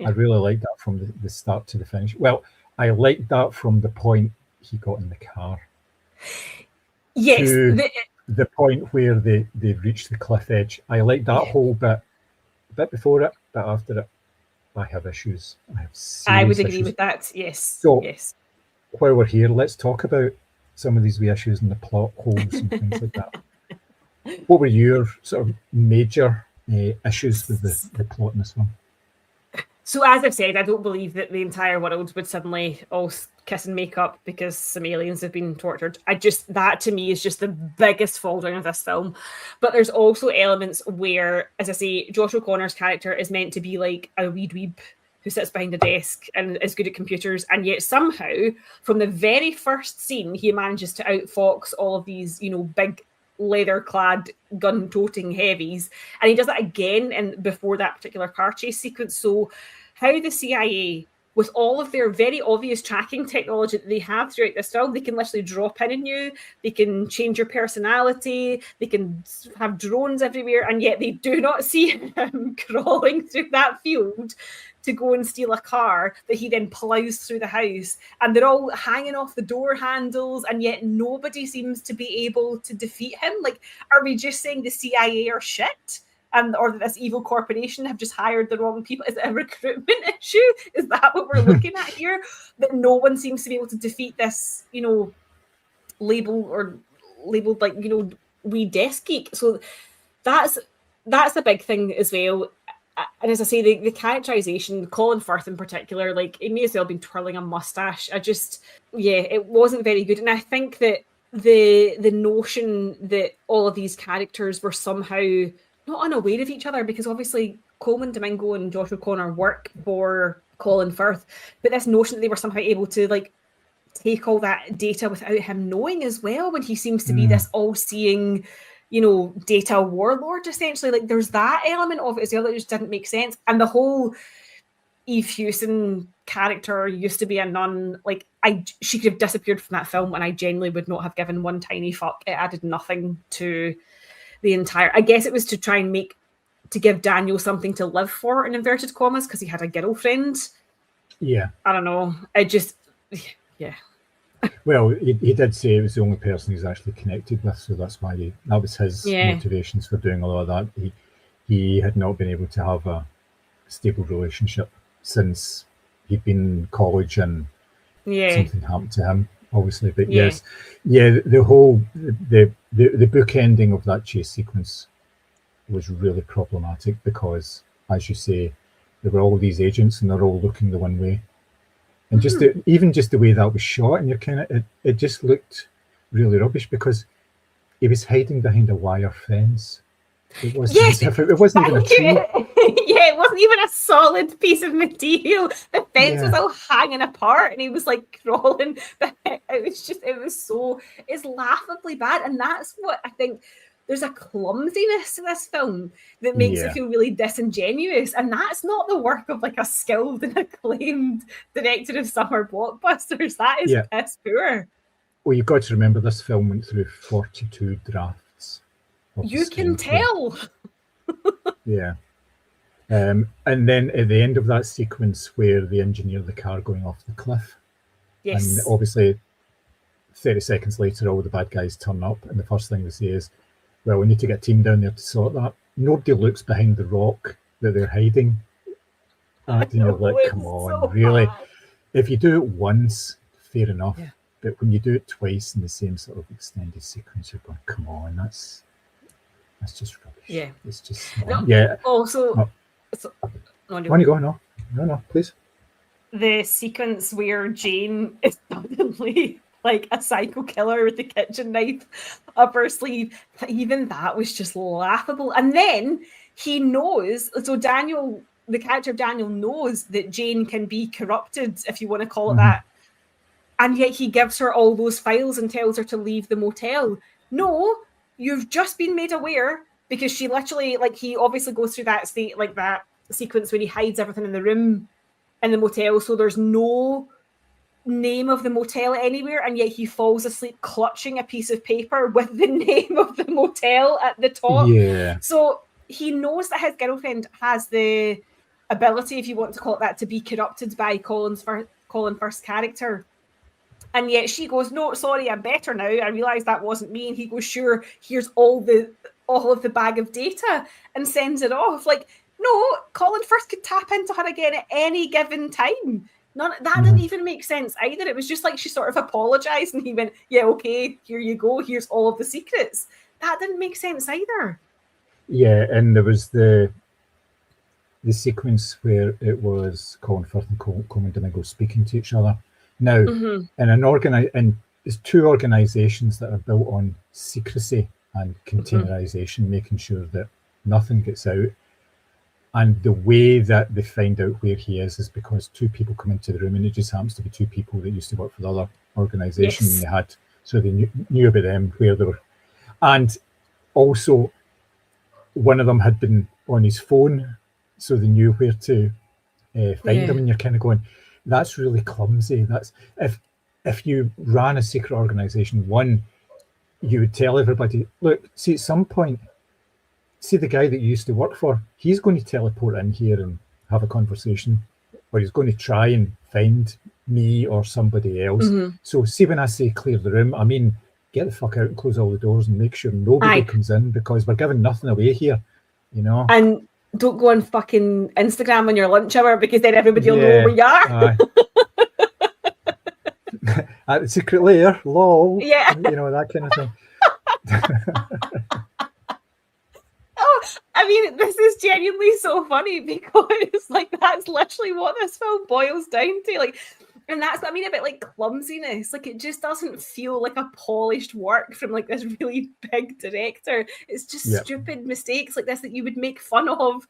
I really like that from the start to the finish. Well, I liked that from the point he got in the car. Yes. To the point where they reached the cliff edge. I like that whole bit. A bit before it, but after it, I have issues. I would agree issues. with that. Yes. So, yes. While we're here, let's talk about some of these wee issues and the plot holes and things like that. What were your sort of major issues with the plot in this one? So as I've said, I don't believe that the entire world would suddenly all kiss and make up because some aliens have been tortured. That to me is just the biggest fall down of this film. But there's also elements where, as I say, Josh O'Connor's character is meant to be like a wee dweeb who sits behind a desk and is good at computers, and yet somehow, from the very first scene, he manages to outfox all of these, big leather-clad, gun-toting heavies, and he does that again and before that particular car chase sequence. So how the CIA, with all of their very obvious tracking technology that they have throughout this film, they can literally drop in on you, they can change your personality, they can have drones everywhere, and yet they do not see him crawling through that field to go and steal a car that he then plows through the house, and they're all hanging off the door handles, and yet nobody seems to be able to defeat him. Like, are we just saying the CIA are shit? Or that this evil corporation have just hired the wrong people? Is it a recruitment issue? Is that what we're looking at here? That no one seems to be able to defeat this, labeled like, wee desk geek. So that's the big thing as well. And as I say, the characterization, Colin Firth in particular, like, it may as well have been twirling a mustache. It wasn't very good. And I think that the notion that all of these characters were somehow not unaware of each other, because obviously Coleman Domingo and Josh O'Connor work for Colin Firth, but this notion that they were somehow able to like take all that data without him knowing as well, when he seems to be this all-seeing, data warlord, essentially. Like, there's that element of it as well that just didn't make sense. And the whole Eve Hewson character used to be a nun. Like, she could have disappeared from that film, and I genuinely would not have given one tiny fuck. It added nothing to the entire. I guess it was to try and give Daniel something to live for, in inverted commas, because he had a girlfriend. Yeah. I don't know. Yeah. Well, he did say it was the only person he's actually connected with, so that's why that was his motivations for doing all of that. He had not been able to have a stable relationship since he'd been in college, and something happened to him, obviously. But the whole the book ending of that chase sequence was really problematic because, as you say, there were all these agents and they're all looking the one way. And just even the way that was shot, and you're kind of, it just looked really rubbish because he was hiding behind a wire fence. It wasn't as if it wasn't even a tree. It wasn't even a solid piece of material. The fence was all hanging apart, and he was like crawling. It's laughably bad, and that's what I think. there's a clumsiness to this film that makes it feel really disingenuous, and that's not the work of like a skilled and acclaimed director of summer blockbusters. That is piss poor. Well, you've got to remember this film went through 42 drafts. You can tell. Yeah. And then at the end of that sequence where they engineer the car going off the cliff, and obviously 30 seconds later all the bad guys turn up, and the first thing they say is, well, we need to get a team down there to sort that. Nobody looks behind the rock that they're hiding at, and you're like, come on, really? Bad. If you do it once, fair enough. Yeah. But when you do it twice in the same sort of extended sequence, you're going, come on, that's just rubbish. Yeah. It's just Also, when you go, no, please. The sequence where Jane is suddenly like a psycho killer with the kitchen knife up her sleeve, even that was just laughable. And then he knows, so Daniel, the character of Daniel, knows that Jane can be corrupted, if you want to call it that. And yet he gives her all those files and tells her to leave the motel. No, you've just been made aware, because she literally, like, he obviously goes through that state, like that sequence where he hides everything in the room in the motel, so there's no name of the motel anywhere, and yet he falls asleep clutching a piece of paper with the name of the motel at the top. Yeah. So he knows that his girlfriend has the ability, if you want to call it that, to be corrupted by Colin Firth's character. And yet she goes, no, sorry, I'm better now. I realised that wasn't me. And he goes, sure, here's all of the bag of data, and sends it off. Like, no, Colin Firth could tap into her again at any given time. That didn't even make sense either. It was just like she sort of apologised and he went, yeah, okay, here you go. Here's all of the secrets. That didn't make sense either. Yeah, and there was the sequence where it was Colin Firth and Coleman Domingo speaking to each other. Now, in there's two organisations that are built on secrecy and containerisation, making sure that nothing gets out. And the way that they find out where he is because two people come into the room, and it just happens to be two people that used to work for the other organisation. And they had, so they knew about them, where they were. And also, one of them had been on his phone, so they knew where to find him. And you're kind of going, that's really clumsy. That's if you ran a secret organisation, one, you would tell everybody, look, see, at some point, see the guy that you used to work for, he's going to teleport in here and have a conversation, or he's going to try and find me or somebody else. So see, when I say clear the room, I mean, get the fuck out and close all the doors and make sure nobody comes in, because we're giving nothing away here, you know? And don't go on fucking Instagram on your lunch hour, because then everybody will know where you are. At the secret lair, lol. Yeah. You know, that kind of thing. I mean, this is genuinely so funny, because like that's literally what this film boils down to. Like, and that's, I mean, a bit like clumsiness. Like, it just doesn't feel like a polished work from like this really big director. It's just stupid mistakes like this that you would make fun of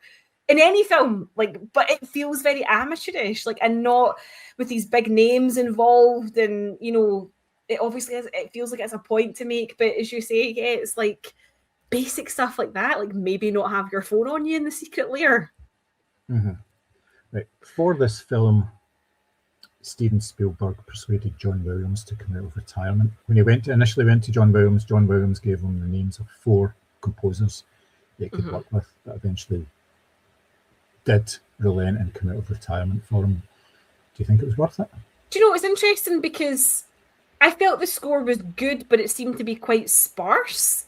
in any film. Like, but it feels very amateurish, like, and not with these big names involved. And you know, it obviously has, it feels like it's a point to make, but as you say, yeah, it's like basic stuff like that, like maybe not have your phone on you in the secret lair. Right. For this film, Steven Spielberg persuaded John Williams to come out of retirement. When he initially went to John Williams gave him the names of 4 composers that he could work with, that eventually did relent and come out of retirement for him. Do you think it was worth it? Do you know, it's interesting because I felt the score was good, but it seemed to be quite sparse.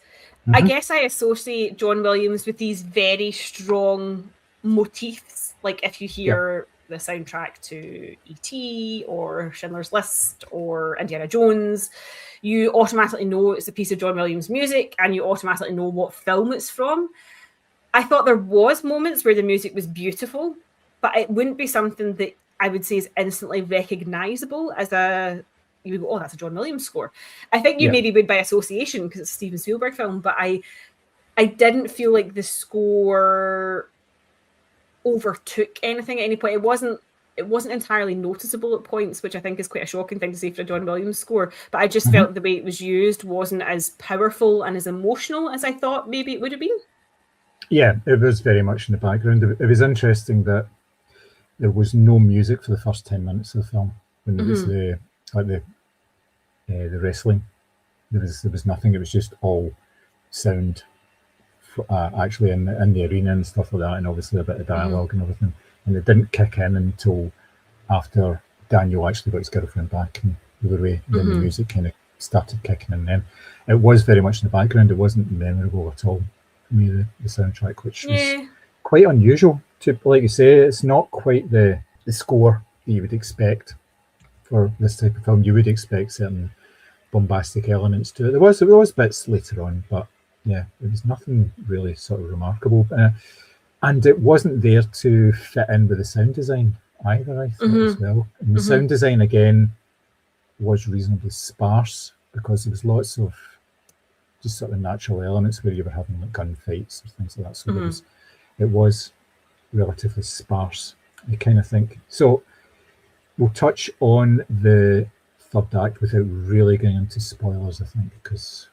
I guess I associate John Williams with these very strong motifs. Like if you hear the soundtrack to E.T. or Schindler's List or Indiana Jones, you automatically know it's a piece of John Williams music, and you automatically know what film it's from. I thought there was moments where the music was beautiful, but it wouldn't be something that I would say is instantly recognizable as you would go, oh, that's a John Williams score. I think you maybe would by association because it's a Steven Spielberg film, but I didn't feel like the score overtook anything at any point. It wasn't it wasn't entirely noticeable at points, which I think is quite a shocking thing to say for a John Williams score. But I just felt the way it was used wasn't as powerful and as emotional as I thought maybe it would have been. Yeah, it was very much in the background. It was interesting that there was no music for the first 10 minutes of the film when there was the wrestling. There was nothing. It was just all sound, actually in the arena and stuff like that, and obviously a bit of dialogue and everything. And it didn't kick in until after Daniel actually got his girlfriend back and they were away. Then the music kind of started kicking in. Then it was very much in the background. It wasn't memorable at all for me, the soundtrack, which was quite unusual. To, like you say, it's not quite the score that you would expect for this type of film. You would expect certain bombastic elements to it. There was bits later on, but yeah, it was nothing really sort of remarkable. And it wasn't there to fit in with the sound design either, I thought, as well. And the sound design, again, was reasonably sparse because there was lots of just sort of natural elements where you were having like gunfights or things like that. So it was relatively sparse, I kind of think. So we'll touch on the third act without really getting into spoilers, I think, because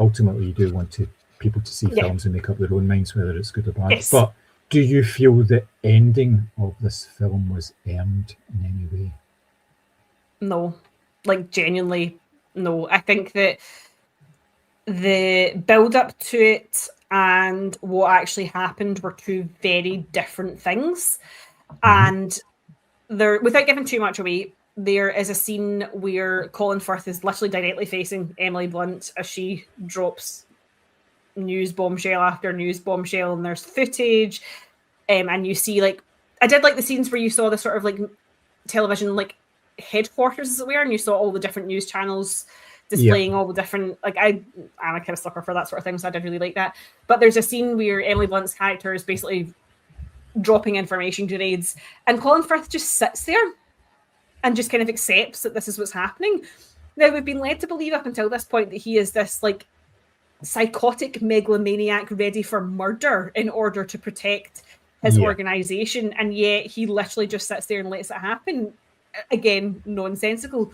ultimately you do want people to see films and make up their own minds whether it's good or bad. Yes. But do you feel the ending of this film was earned in any way? No, like genuinely, no. I think that the build up to it and what actually happened were two very different things. And there, without giving too much away, there is a scene where Colin Firth is literally directly facing Emily Blunt as she drops news bombshell after news bombshell, and there's footage, and you see, like, I did like the scenes where you saw the sort of like television like headquarters, as it were, and you saw all the different news channels displaying all the different, like, I'm a kind of sucker for that sort of thing, so I did really like that. But there's a scene where Emily Blunt's character is basically dropping information grenades, and Colin Firth just sits there and just kind of accepts that this is what's happening. Now, we've been led to believe up until this point that he is this like psychotic megalomaniac ready for murder in order to protect his organization, and yet he literally just sits there and lets it happen. Again, nonsensical.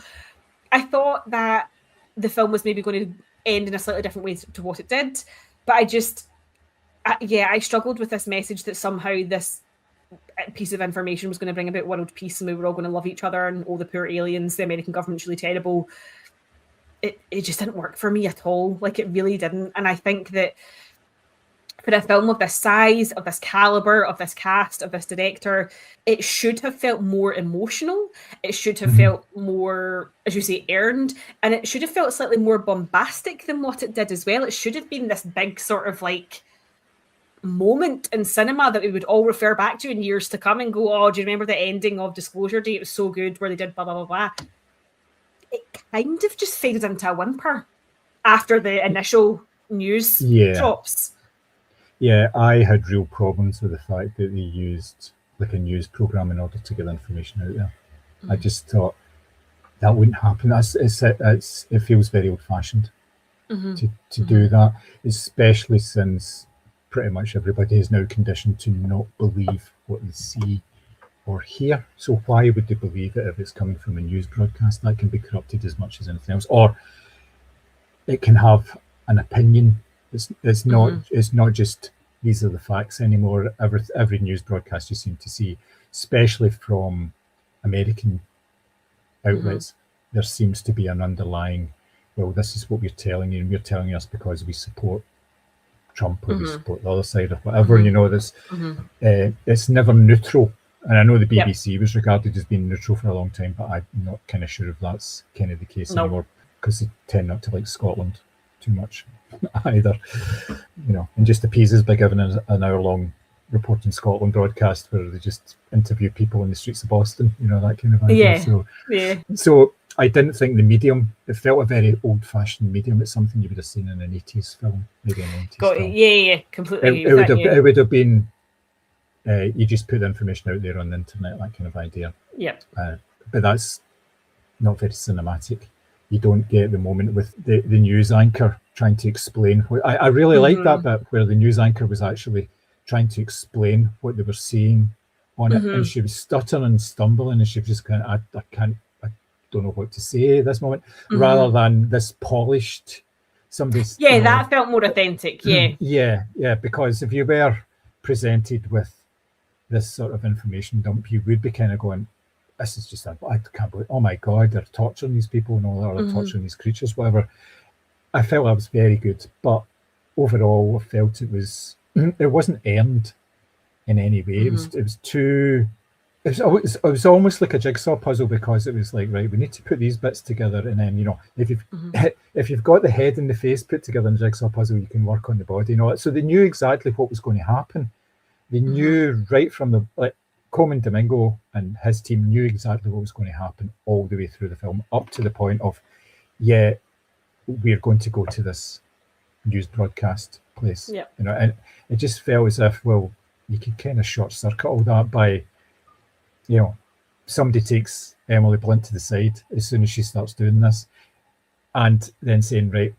I thought that the film was maybe going to end in a slightly different way to what it did, but I struggled with this message that somehow this piece of information was going to bring about world peace and we were all going to love each other and all the poor aliens, the American government's really terrible. It just didn't work for me at all. Like, it really didn't. And I think that for a film of this size, of this caliber, of this cast, of this director, it should have felt more emotional. It should have felt more, as you say, earned. And it should have felt slightly more bombastic than what it did as well. It should have been this big sort of like moment in cinema that we would all refer back to in years to come and go, oh, do you remember the ending of Disclosure Day? It was so good where they did blah, blah, blah, blah. It kind of just faded into a whimper after the initial news drops. Yeah, I had real problems with the fact that they used like a news program in order to get information out there. I just thought that wouldn't happen. It feels very old-fashioned to do that, especially since pretty much everybody is now conditioned to not believe what they see or hear. So why would they believe it if it's coming from a news broadcast? That can be corrupted as much as anything else, or it can have an opinion. It's not just these are the facts anymore. Every news broadcast you seem to see, especially from American outlets, there seems to be an underlying, well, this is what we're telling you, and we're telling us because we support Trump or we support the other side or whatever. You know, this it's never neutral. And I know the BBC was regarded as being neutral for a long time, but I'm not kind of sure if that's kind of the case anymore, because they tend not to like Scotland too much either, you know, and just appeases by giving an hour-long Reporting Scotland broadcast where they just interview people in the streets of Boston, you know, that kind of idea. So I didn't think the medium, it felt a very old-fashioned medium. It's something you would have seen in an 80s film, maybe an 90s film. Yeah, completely. It would have been, you just put the information out there on the internet, that kind of idea. Yeah. But that's not very cinematic. You don't get the moment with the news anchor trying to explain what I really like that bit where the news anchor was actually trying to explain what they were seeing on it, and she was stuttering and stumbling, and she was just kind of, I don't know what to say at this moment, rather than this polished somebody's. Yeah, that felt more authentic. Yeah, because if you were presented with this sort of information dump, you would be kind of going, this is just, I can't believe, oh my God, they're torturing these people and all that, or torturing these creatures, whatever. I felt that was very good, but overall, I felt it wasn't earned in any way. It was too. It was almost like a jigsaw puzzle, because it was like, right, we need to put these bits together, and then, you know, if you've got the head and the face put together in a jigsaw puzzle, you can work on the body and all that. So they knew exactly what was going to happen. They knew right from the, like, Coleman Domingo and his team knew exactly what was going to happen all the way through the film, up to the point of, yeah, we're going to go to this news broadcast place. Yeah. You know, and it just felt as if, well, you could kind of short circuit all that by, you know, somebody takes Emily Blunt to the side as soon as she starts doing this, and then saying, right,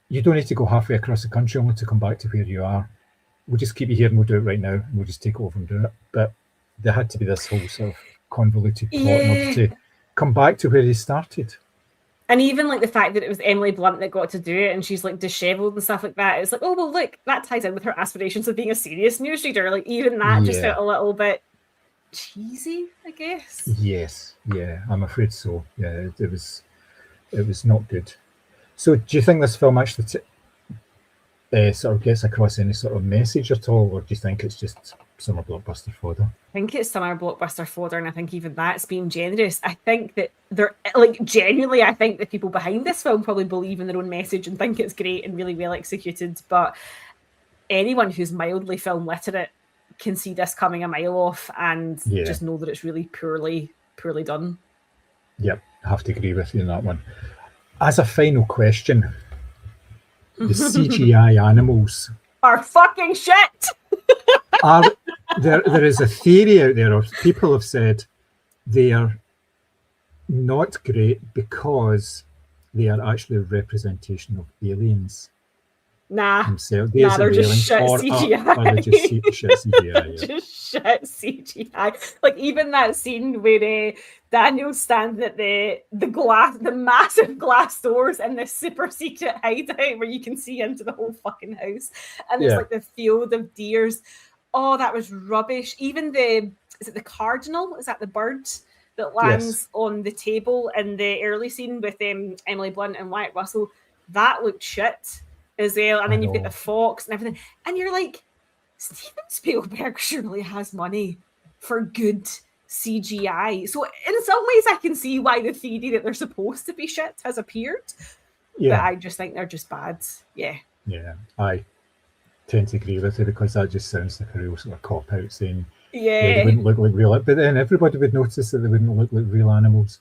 you don't need to go halfway across the country only to come back to where you are. We'll just keep you here and we'll do it right now, and we'll just take over and do it. But there had to be this whole sort of convoluted plot in order to come back to where they started. And even like the fact that it was Emily Blunt that got to do it, and she's like disheveled and stuff like that. It's like, oh well, look, that ties in with her aspirations of being a serious newsreader. Like even that just felt a little bit cheesy, I guess. Yes, yeah, I'm afraid so. Yeah, it was not good. So, do you think this film actually sort of gets across any sort of message at all, or do you think it's just summer blockbuster fodder? I think it's summer blockbuster fodder, and I think even that's being generous. I think that they're like genuinely. I think the people behind this film probably believe in their own message and think it's great and really well executed. But anyone who's mildly film literate can see this coming a mile off and just know that it's really poorly done. Yep, I have to agree with you on that one. As a final question, the CGI animals are fucking shit. There is a theory out there, or people have said they are not great because they are actually a representation of aliens. Themselves. They're just shit CGI. Or they're just shit CGI. Yeah. Just shit CGI. Like even that scene where Daniel stands at the massive glass doors in this super secret hideout where you can see into the whole fucking house, and there's like the field of deers. Oh, that was rubbish. Even is it the cardinal? Is that the bird that lands on the table in the early scene with Emily Blunt and Wyatt Russell? That looked shit as well. And then you've got the fox and everything. And you're like, Steven Spielberg surely has money for good CGI. So in some ways I can see why the theory that they're supposed to be shit has appeared. Yeah. But I just think they're just bad. Yeah. Yeah, I tend to agree with you, because that just sounds like a real sort of cop-out saying they wouldn't look like real, but then everybody would notice that they wouldn't look like real animals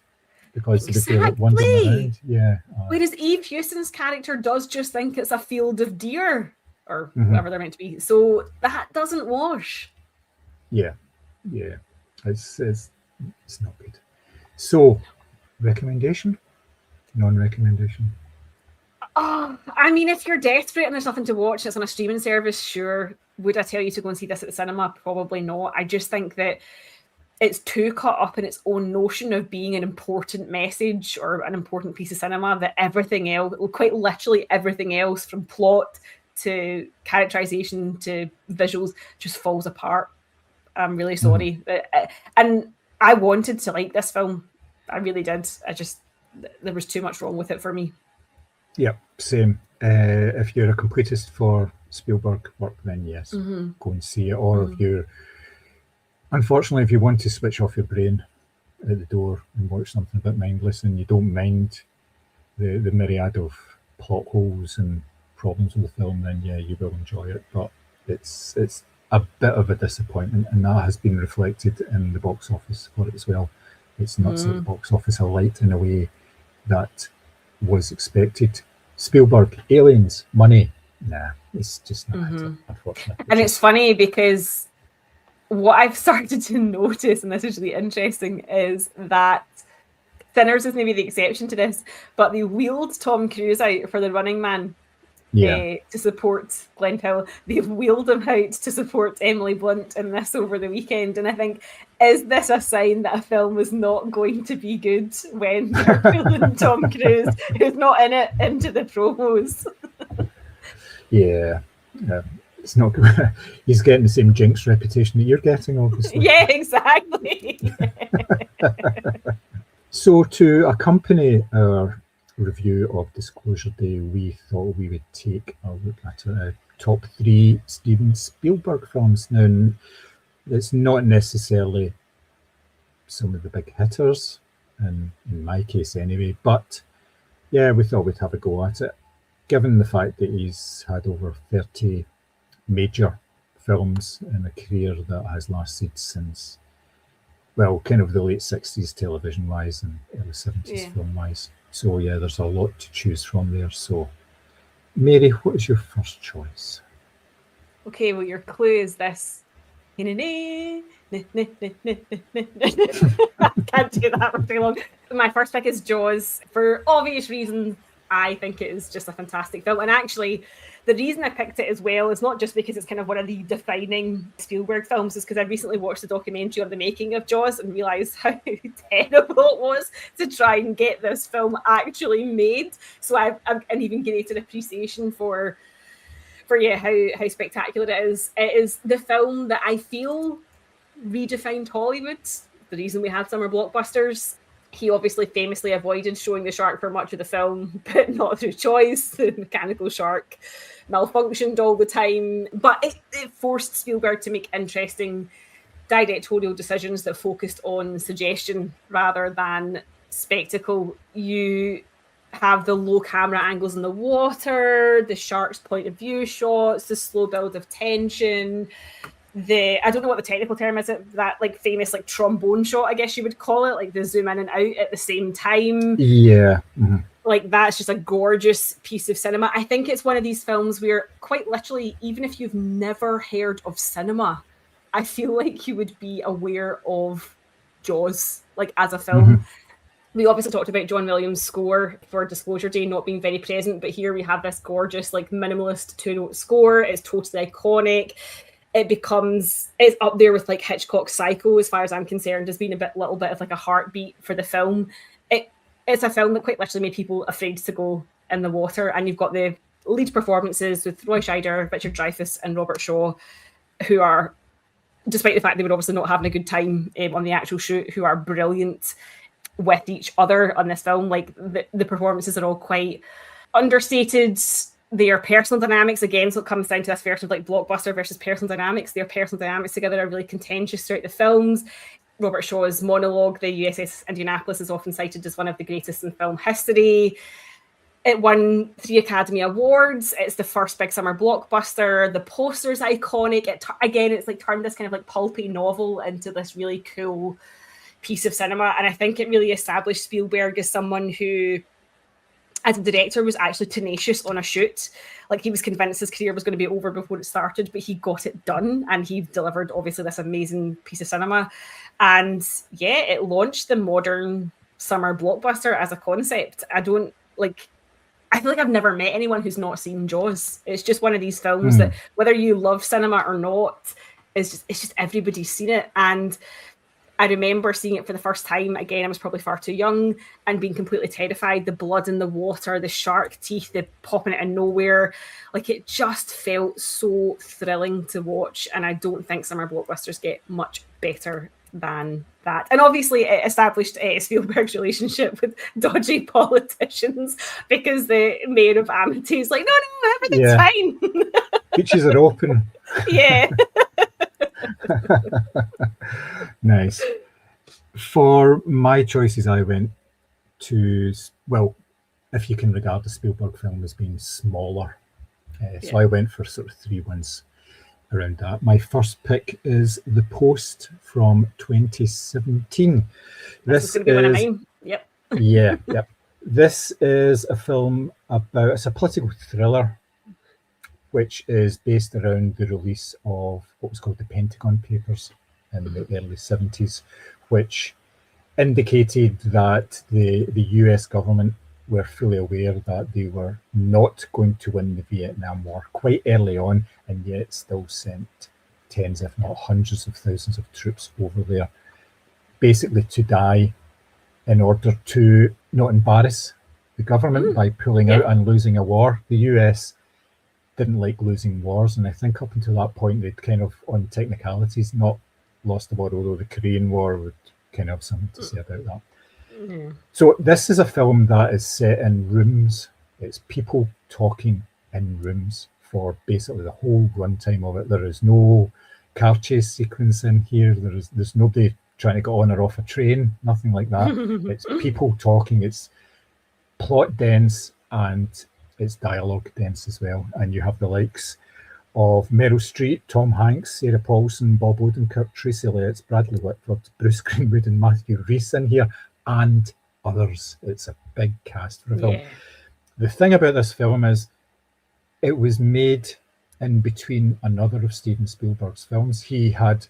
because they'd be like wandering around. Yeah. Whereas Eve Hewson's character does just think it's a field of deer or whatever they're meant to be. So that doesn't wash. Yeah. It's not good. So, recommendation? Non-recommendation? Oh, I mean, if you're desperate and there's nothing to watch, it's on a streaming service, sure. Would I tell you to go and see this at the cinema? Probably not. I just think that it's too caught up in its own notion of being an important message or an important piece of cinema that everything else, quite literally everything else, from plot to characterization to visuals, just falls apart. I'm really sorry. And I wanted to like this film. I really did. There was too much wrong with it for me. Yep, same. If you're a completist for Spielberg work, then yes, go and see it. Or if you're, unfortunately, if you want to switch off your brain at the door and watch something a bit mindless and you don't mind the myriad of plot holes and problems with the film, then yeah, you will enjoy it. But it's a bit of a disappointment, and that has been reflected in the box office for it as well. It's not set the box office alight in a way that was expected. Spielberg, aliens, money, nah, it's just not it, unfortunately. And it's funny because what I've started to notice, and this is really interesting, is that Sinners is maybe the exception to this, but they wheeled Tom Cruise out for The Running Man to support Glenn Powell. They've wheeled him out to support Emily Blunt in this over the weekend. And I think, is this a sign that a film is not going to be good when they're pulling Tom Cruise, who's not in it, into the promos? Yeah. It's not good. He's getting the same Jinx reputation that you're getting, obviously. Yeah, exactly. So to accompany our review of Disclosure Day, we thought we would take a look at top 3 Steven Spielberg films. Now, it's not necessarily some of the big hitters, in my case anyway, but yeah, we thought we'd have a go at it, given the fact that he's had over 30 major films in a career that has lasted since, well, kind of the late 60s television-wise and early 70s film-wise. So yeah, there's a lot to choose from there. So, Mary, what is your first choice? Okay, well, your clue is this. I can't do that for too long. My first pick is Jaws. For obvious reasons, I think it is just a fantastic film. And actually, the reason I picked it as well is not just because it's kind of one of the defining Spielberg films, is because I recently watched a documentary on the making of Jaws and realised how terrible it was to try and get this film actually made. So I've an even greater appreciation for how spectacular it is. It is the film that I feel redefined Hollywood. The reason we had summer blockbusters. He obviously famously avoided showing the shark for much of the film, but not through choice. The mechanical shark malfunctioned all the time. But it forced Spielberg to make interesting directorial decisions that focused on suggestion rather than spectacle. You have the low camera angles in the water, the shark's point of view shots, the slow build of tension. I don't know what the technical term is, that like famous like trombone shot, I guess you would call it, like the zoom in and out at the same time. Yeah. Mm-hmm. Like that's just a gorgeous piece of cinema. I think it's one of these films where quite literally, even if you've never heard of cinema, I feel like you would be aware of Jaws, like as a film. Mm-hmm. We obviously talked about John Williams' score for Disclosure Day not being very present, but here we have this gorgeous like minimalist 2-note score. It's totally iconic. It's up there with like Hitchcock's Psycho, as far as I'm concerned, as being little bit of like a heartbeat for the film. It's a film that quite literally made people afraid to go in the water. And you've got the lead performances with Roy Scheider, Richard Dreyfuss, and Robert Shaw, who are, despite the fact they were obviously not having a good time on the actual shoot, who are brilliant with each other on this film. Like the performances are all quite understated. Their personal dynamics, again, so it comes down to this version of like blockbuster versus personal dynamics. Their personal dynamics together are really contentious throughout the films. Robert Shaw's monologue, the USS Indianapolis, is often cited as one of the greatest in film history. It won 3 Academy Awards. It's the first big summer blockbuster. The poster's iconic. It's like turned this kind of like pulpy novel into this really cool piece of cinema. And I think it really established Spielberg as someone who, as a director, was actually tenacious on a shoot. Like he was convinced his career was going to be over before it started, but he got it done and he delivered obviously this amazing piece of cinema. And yeah, it launched the modern summer blockbuster as a concept. I feel like I've never met anyone who's not seen Jaws. It's just one of these films that whether you love cinema or not, it's just everybody's seen it. And I remember seeing it for the first time. Again, I was probably far too young and being completely terrified. The blood in the water, the shark teeth, the popping out of nowhere. Like it just felt so thrilling to watch. And I don't think summer blockbusters get much better than that. And obviously it established Spielberg's relationship with dodgy politicians, because the mayor of Amity is like, no, everything's fine. Beaches are open. Yeah. Nice. For my choices, I went to, well, if you can regard the Spielberg film as being smaller. So I went for sort of 3 ones around that. My first pick is The Post from 2017. This is going to be one of mine. Yep. Yep. This is a film it's a political thriller, which is based around the release of what was called the Pentagon Papers in the early 70s, which indicated that the US government were fully aware that they were not going to win the Vietnam War quite early on, and yet still sent tens, if not hundreds of thousands of troops over there, basically to die in order to not embarrass the government by pulling out and losing a war. The US didn't like losing wars, and I think up until that point they'd kind of, on technicalities, not lost the war, although the Korean War would kind of have something to say about that. So this is a film that is set in rooms. It's people talking in rooms for basically the whole runtime of it. There is no car chase sequence in here. There's nobody trying to get on or off a train, nothing like that. It's people talking. It's plot dense and it's dialogue dense as well. And you have the likes of Meryl Streep, Tom Hanks, Sarah Paulson, Bob Odenkirk, Tracy Letts, Bradley Whitford, Bruce Greenwood and Matthew Rhys in here, and others. It's a big cast for a film. The thing about this film is it was made in between another of Steven Spielberg's films. He had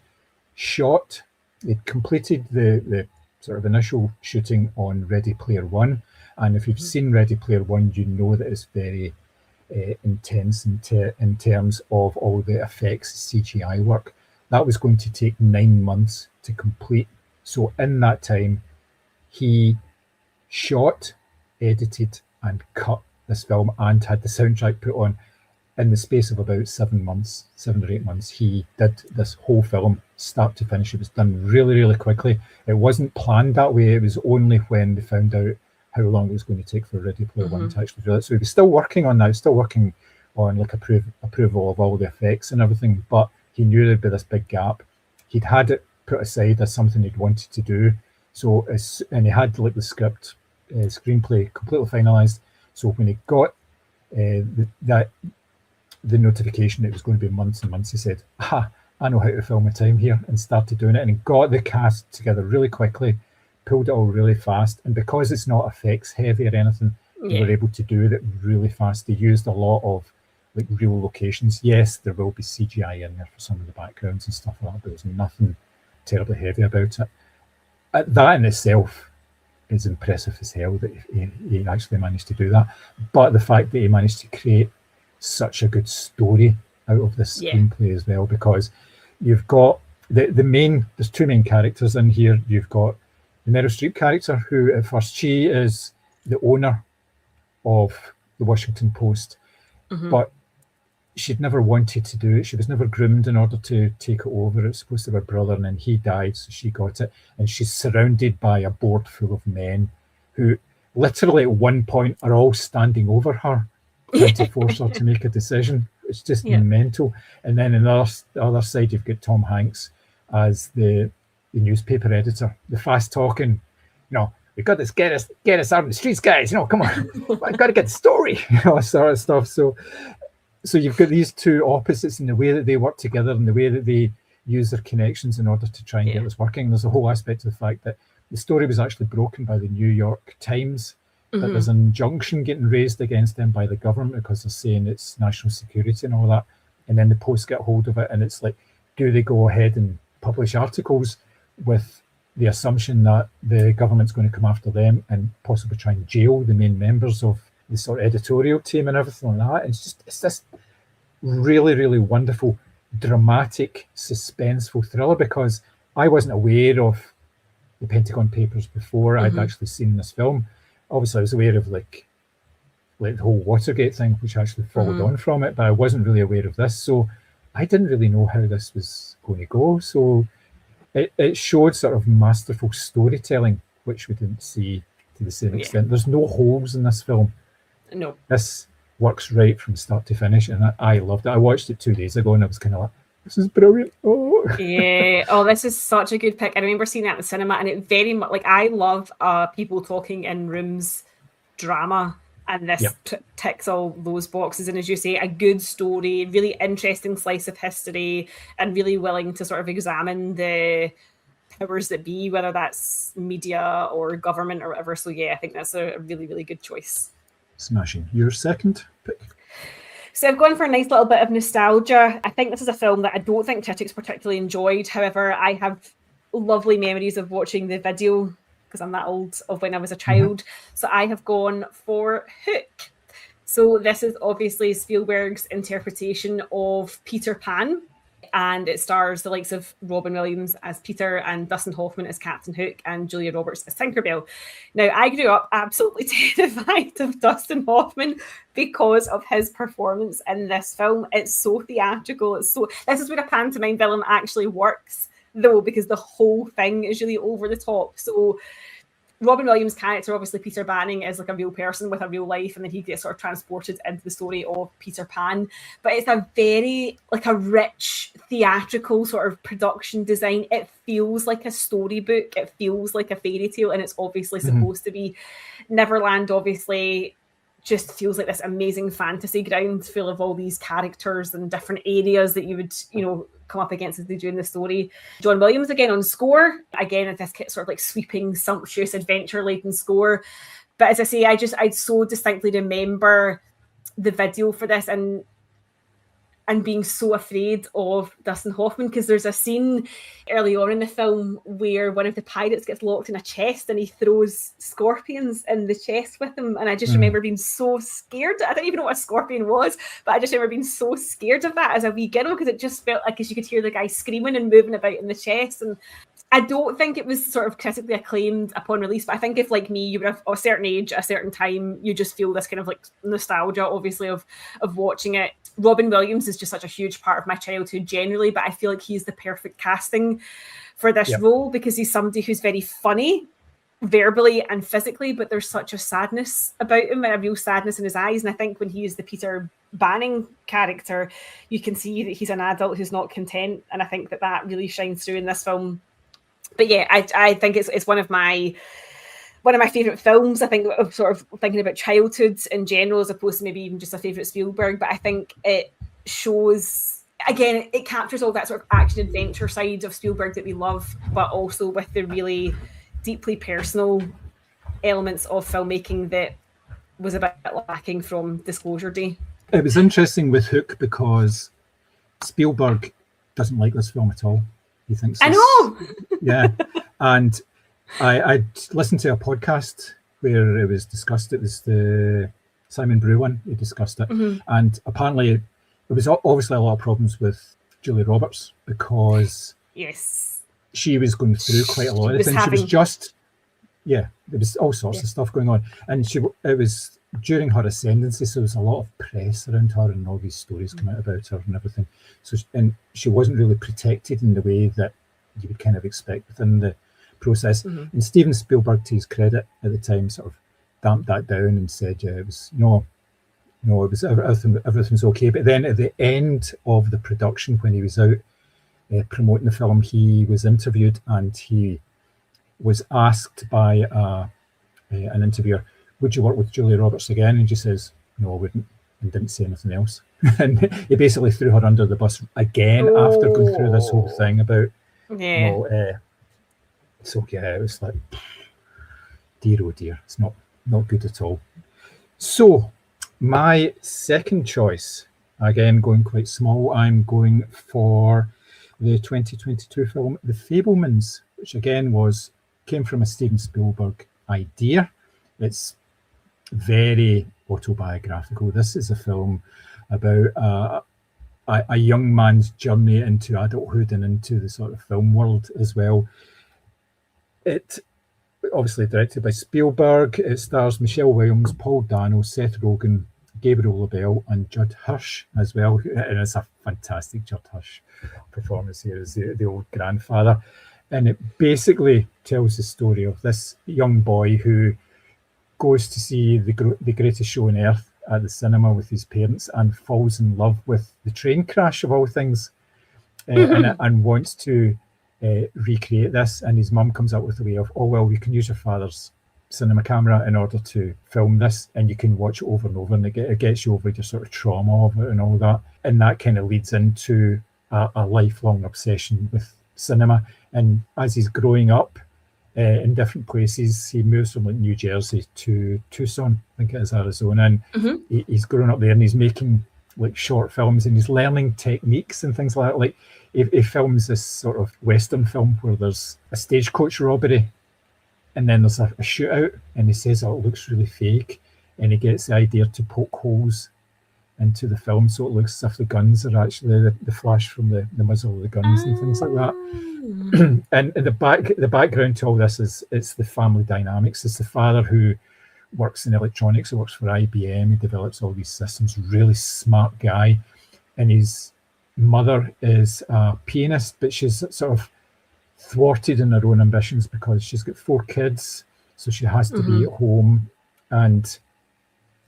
completed the sort of initial shooting on Ready Player One. And if you've seen Ready Player One, you know that it's very intense in terms of all the effects, CGI work. That was going to take 9 months to complete. So in that time, he shot, edited, and cut this film and had the soundtrack put on. In the space of about 7 or 8 months, he did this whole film, start to finish. It was done really, really quickly. It wasn't planned that way. It was only when they found out how long it was going to take for Ready Player One to actually do it. So he was still working on that, still working on like approval of all the effects and everything, but he knew there'd be this big gap. He'd had it put aside as something he'd wanted to do. So, and he had like the script, screenplay completely finalized. So when he got the notification it was going to be months and months, he said, I know how to film a time here, and started doing it, and he got the cast together really quickly, pulled it all really fast, and because it's not effects heavy or anything, they were able to do it really fast. They used a lot of like real locations. Yes, there will be CGI in there for some of the backgrounds and stuff like that, but there's nothing terribly heavy about it. That in itself is impressive as hell that he actually managed to do that. But the fact that he managed to create such a good story out of this screenplay as well, because you've got there's two main characters in here. You've got the Meryl Streep character, who at first, she is the owner of the Washington Post, but she'd never wanted to do it. She was never groomed in order to take it over. It was supposed to be her brother, and then he died, so she got it. And she's surrounded by a board full of men who literally at one point are all standing over her, trying to force her to make a decision. It's just mental. And then on the other side, you've got Tom Hanks as the newspaper editor, the fast talking, we've got this, get us out of the streets, guys, come on, I've got to get the story, sort of stuff. So you've got these two opposites in the way that they work together and the way that they use their connections in order to try and get this working. There's a whole aspect of the fact that the story was actually broken by the New York Times, that there's an injunction getting raised against them by the government because they're saying it's national security and all that. And then the Post get hold of it, and it's like, do they go ahead and publish articles with the assumption that the government's going to come after them and possibly try and jail the main members of the sort of editorial team and everything like that? It's this really, really wonderful, dramatic, suspenseful thriller, because I wasn't aware of the Pentagon Papers before I'd actually seen this film. Obviously, I was aware of like the whole Watergate thing, which actually followed on from it, but I wasn't really aware of this. So I didn't really know how this was going to go. So it showed sort of masterful storytelling, which we didn't see to the same extent. There's no holes in this film. No. This works right from start to finish, and I loved it. I watched it 2 days ago, and I was kind of like, this is brilliant. This is such a good pick. I remember seeing that in the cinema, and it very much, like, I love people talking in rooms drama, and this ticks all those boxes. And as you say, a good story, really interesting slice of history, and really willing to sort of examine the powers that be, whether that's media or government or whatever. So I think that's a really, really good choice. Smashing. Your second pick? So I've gone for a nice little bit of nostalgia. I think this is a film that I don't think critics particularly enjoyed. However, I have lovely memories of watching the video because I'm that old, of when I was a child. So I have gone for Hook. So this is obviously Spielberg's interpretation of Peter Pan, and it stars the likes of Robin Williams as Peter and Dustin Hoffman as Captain Hook and Julia Roberts as Tinkerbell. Now, I grew up absolutely terrified of Dustin Hoffman because of his performance in this film. It's so theatrical. This is where a pantomime villain actually works, though, because the whole thing is really over the top. So Robin Williams' character, obviously Peter Banning, is like a real person with a real life, and then he gets sort of transported into the story of Peter Pan. But it's a very, like, a rich theatrical sort of production design. It feels like a storybook. It feels like a fairy tale, and it's obviously supposed to be. Neverland, obviously, just feels like this amazing fantasy ground full of all these characters and different areas that you would, come up against as they do in the story. John Williams again on score. Again, this sort of like sweeping, sumptuous, adventure-laden score. But as I say, I so distinctly remember the video for this and being so afraid of Dustin Hoffman, because there's a scene early on in the film where one of the pirates gets locked in a chest and he throws scorpions in the chest with him. And I just remember being so scared. I didn't even know what a scorpion was, but I just remember being so scared of that as a wee girl, because it just felt like, as you could hear the guy screaming and moving about in the chest. And I don't think it was sort of critically acclaimed upon release, but I think if, like me, you were of a certain age at a certain time, you just feel this kind of like nostalgia, obviously, of watching it. Robin Williams is just such a huge part of my childhood generally, but I feel like he's the perfect casting for this role, because he's somebody who's very funny verbally and physically, but there's such a sadness about him, and a real sadness in his eyes. And I think when he is the Peter Banning character, you can see that he's an adult who's not content, and I think that really shines through in this film. But yeah, I think it's one of my favorite films. I think of sort of thinking about childhood in general, as opposed to maybe even just a favorite Spielberg. But I think it shows, again, it captures all that sort of action adventure side of Spielberg that we love, but also with the really deeply personal elements of filmmaking that was a bit lacking from Disclosure Day. It was interesting with Hook because Spielberg doesn't like this film at all. He thinks I know. Yeah, and I listened to a podcast where it was discussed. It was the Simon Brew one. He discussed it, and apparently there was obviously a lot of problems with Julia Roberts because she was going through quite a lot of things. She was just there was all sorts of stuff going on, and it was during her ascendancy, so there was a lot of press around her and all these stories come out about her and everything. So and she wasn't really protected in the way that you would kind of expect within the process. And Steven Spielberg, to his credit at the time, sort of damped that down and said, it was it was everything's okay. But then at the end of the production, when he was out promoting the film, he was interviewed and he was asked by an interviewer, would you work with Julia Roberts again? And she says, no, I wouldn't, and didn't say anything else. And he basically threw her under the bus again after going through this whole thing about so it was like, dear oh dear, it's not good at all. So my second choice, again going quite small, I'm going for the 2022 film The Fabelmans, which again came from a Steven Spielberg idea. It's very autobiographical. This is a film about a young man's journey into adulthood and into the sort of film world as well. It obviously directed by Spielberg. It stars Michelle Williams, Paul Dano, Seth Rogen, Gabriel LaBelle, and Judd Hirsch as well. And it's a fantastic Judd Hirsch performance here as the old grandfather. And it basically tells the story of this young boy who goes to see the greatest show on earth at the cinema with his parents and falls in love with the train crash of all things, and wants to recreate this. And his mum comes up with a way of, you can use your father's cinema camera in order to film this, and you can watch it over and over, and it gets you over your sort of trauma of it and all that. And that kind of leads into a lifelong obsession with cinema. And as he's growing up in different places, he moves from like New Jersey to Tucson, I think it is, Arizona, and he's grown up there, and he's making like short films, and he's learning techniques and things like that. Like he films this sort of Western film where there's a stagecoach robbery and then there's a shootout, and he says, "Oh, it looks really fake," and he gets the idea to poke holes into the film so it looks as if the guns are actually the flash from the muzzle of the guns and things like that. And the background to all this is it's the family dynamics. It's the father who works in electronics, who works for IBM, he develops all these systems, really smart guy, and his mother is a pianist, but she's sort of thwarted in her own ambitions because she's got 4 kids, so she has to be at home, and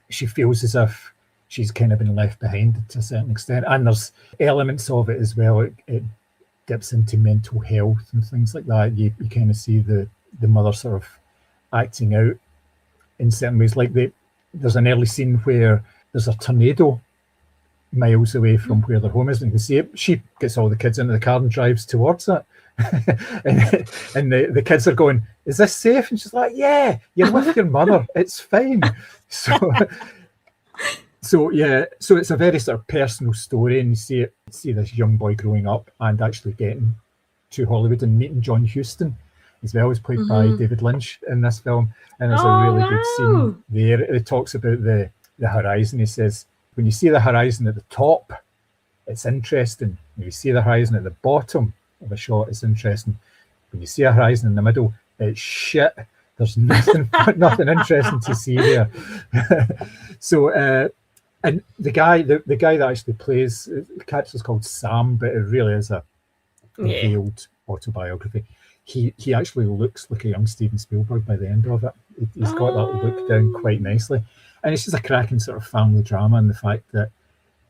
she feels as if she's kind of been left behind to a certain extent. And there's elements of it as well. It dips into mental health and things like that. You kind of see the mother sort of acting out in certain ways. Like there's an early scene where there's a tornado miles away from where their home is, and you can see it. She gets all the kids into the car and drives towards it. and the kids are going, "Is this safe?" And she's like, "Yeah, you're with your mother. It's fine." So it's a very sort of personal story, and you see this young boy growing up and actually getting to Hollywood and meeting John Huston as well, as played by David Lynch in this film. And there's a really good scene there. It talks about the horizon. He says, when you see the horizon at the top, it's interesting. When you see the horizon at the bottom of a shot, it's interesting. When you see a horizon in the middle, it's shit. There's nothing interesting to see there. So and the guy that actually plays the character's called Sam, but it really is a veiled autobiography. He actually looks like a young Steven Spielberg by the end of it. He's got that look down quite nicely, and it's just a cracking sort of family drama, and the fact that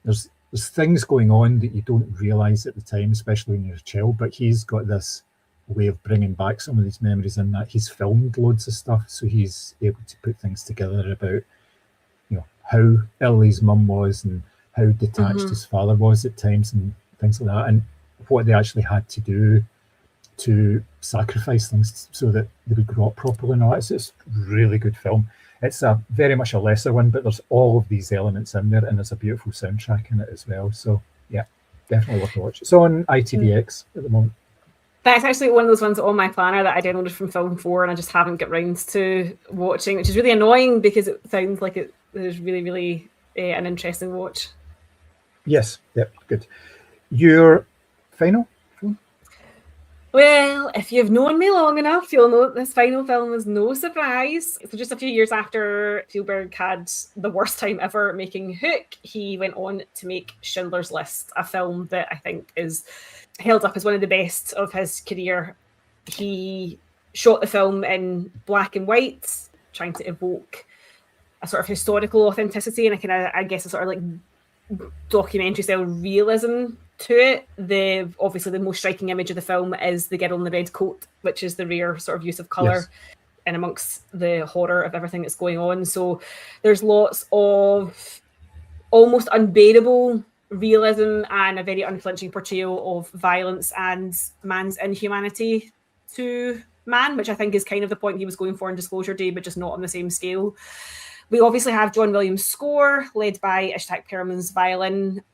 there's things going on that you don't realise at the time, especially when you're a child. But he's got this way of bringing back some of these memories, in that he's filmed loads of stuff, so he's able to put things together about how ill his mum was and how detached his father was at times and things like that, and what they actually had to do to sacrifice things so that they would grow up properly and all that. It's a really good film. It's very much a lesser one, but there's all of these elements in there, and there's a beautiful soundtrack in it as well. So yeah, definitely worth a watch. It's on ITVX at the moment. That's actually one of those ones on my planner that I downloaded from Film 4 and I just haven't got round to watching, which is really annoying because it sounds like it is really, really an interesting watch. Yes, yep, good. Your final film? Well, if you've known me long enough, you'll know that this final film was no surprise. So just a few years after Spielberg had the worst time ever making Hook, he went on to make Schindler's List, a film that I think is held up as one of the best of his career. He shot the film in black and white, trying to evoke a sort of historical authenticity and I guess a sort of like documentary style realism to it. Obviously the most striking image of the film is the girl in the red coat, which is the rare sort of use of colour in amongst the horror of everything that's going on. So there's lots of almost unbearable realism and a very unflinching portrayal of violence and man's inhumanity to man, which I think is kind of the point he was going for in Disclosure Day, but just not on the same scale. We obviously have John Williams' score, led by Ishtak Perlman's violin.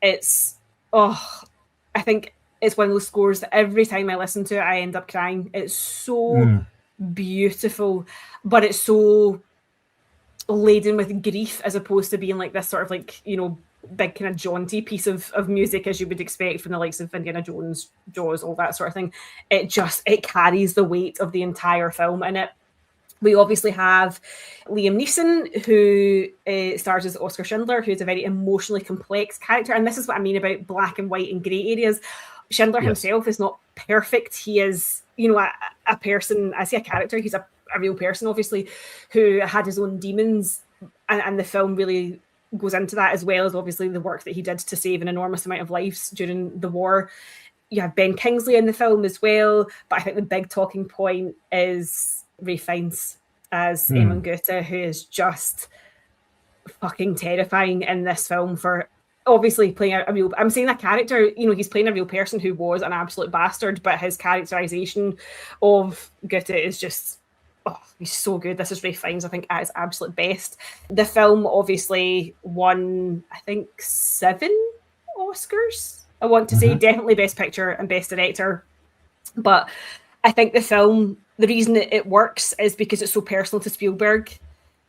I think it's one of those scores that every time I listen to it, I end up crying. It's so beautiful, but it's so laden with grief as opposed to being like this sort of like, big kind of jaunty piece of music as you would expect from the likes of Indiana Jones, Jaws, all that sort of thing. It carries the weight of the entire film in it. We obviously have Liam Neeson, who stars as Oscar Schindler, who's a very emotionally complex character. And this is what I mean about black and white and grey areas. Schindler himself is not perfect. He is, a person, I say a character, he's a real person, obviously, who had his own demons. And the film really goes into that, as well as obviously the work that he did to save an enormous amount of lives during the war. You have Ben Kingsley in the film as well. But I think the big talking point is Ralph Fiennes as Eamon Goethe, who is just fucking terrifying in this film for obviously playing a real... I'm saying a character, he's playing a real person who was an absolute bastard, but his characterization of Goethe is just... Oh, he's so good. This is Ralph Fiennes, I think, at his absolute best. The film obviously won, I think, 7 Oscars. I want to say definitely Best Picture and Best Director. But I think the film, the reason it works is because it's so personal to Spielberg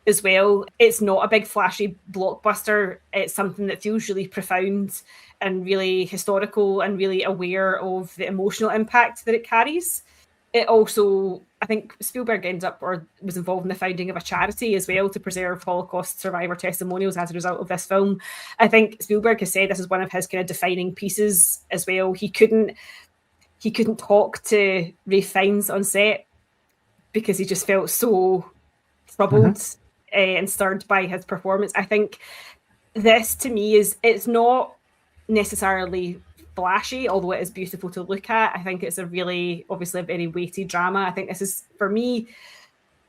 as well. It's not a big flashy blockbuster. It's something that feels really profound and really historical and really aware of the emotional impact that it carries. It also, I think Spielberg ends up or was involved in the founding of a charity as well to preserve Holocaust survivor testimonials as a result of this film. I think Spielberg has said this is one of his kind of defining pieces as well. He couldn't talk to Ralph Fiennes on set because he just felt so troubled and stirred by his performance. I think this, to me, it's not necessarily flashy, although it is beautiful to look at. I think it's obviously a very weighty drama. I think this is, for me,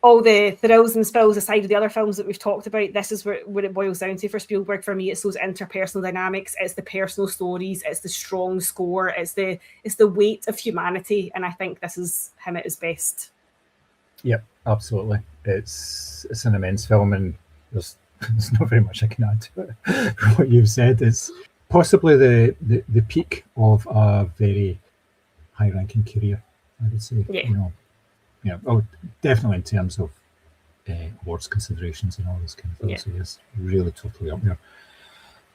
all the thrills and spills aside of the other films that we've talked about, this is what it boils down to for Spielberg. For me, it's those interpersonal dynamics, it's the personal stories, it's the strong score, it's the weight of humanity, and I think this is him at his best. Yep, absolutely. It's an immense film, and there's not very much I can add to it from what you've said. It's possibly the peak of a very high-ranking career, I would say. Yeah. Definitely in terms of awards considerations and all this kind of thing. Yeah. So yes, really totally up there.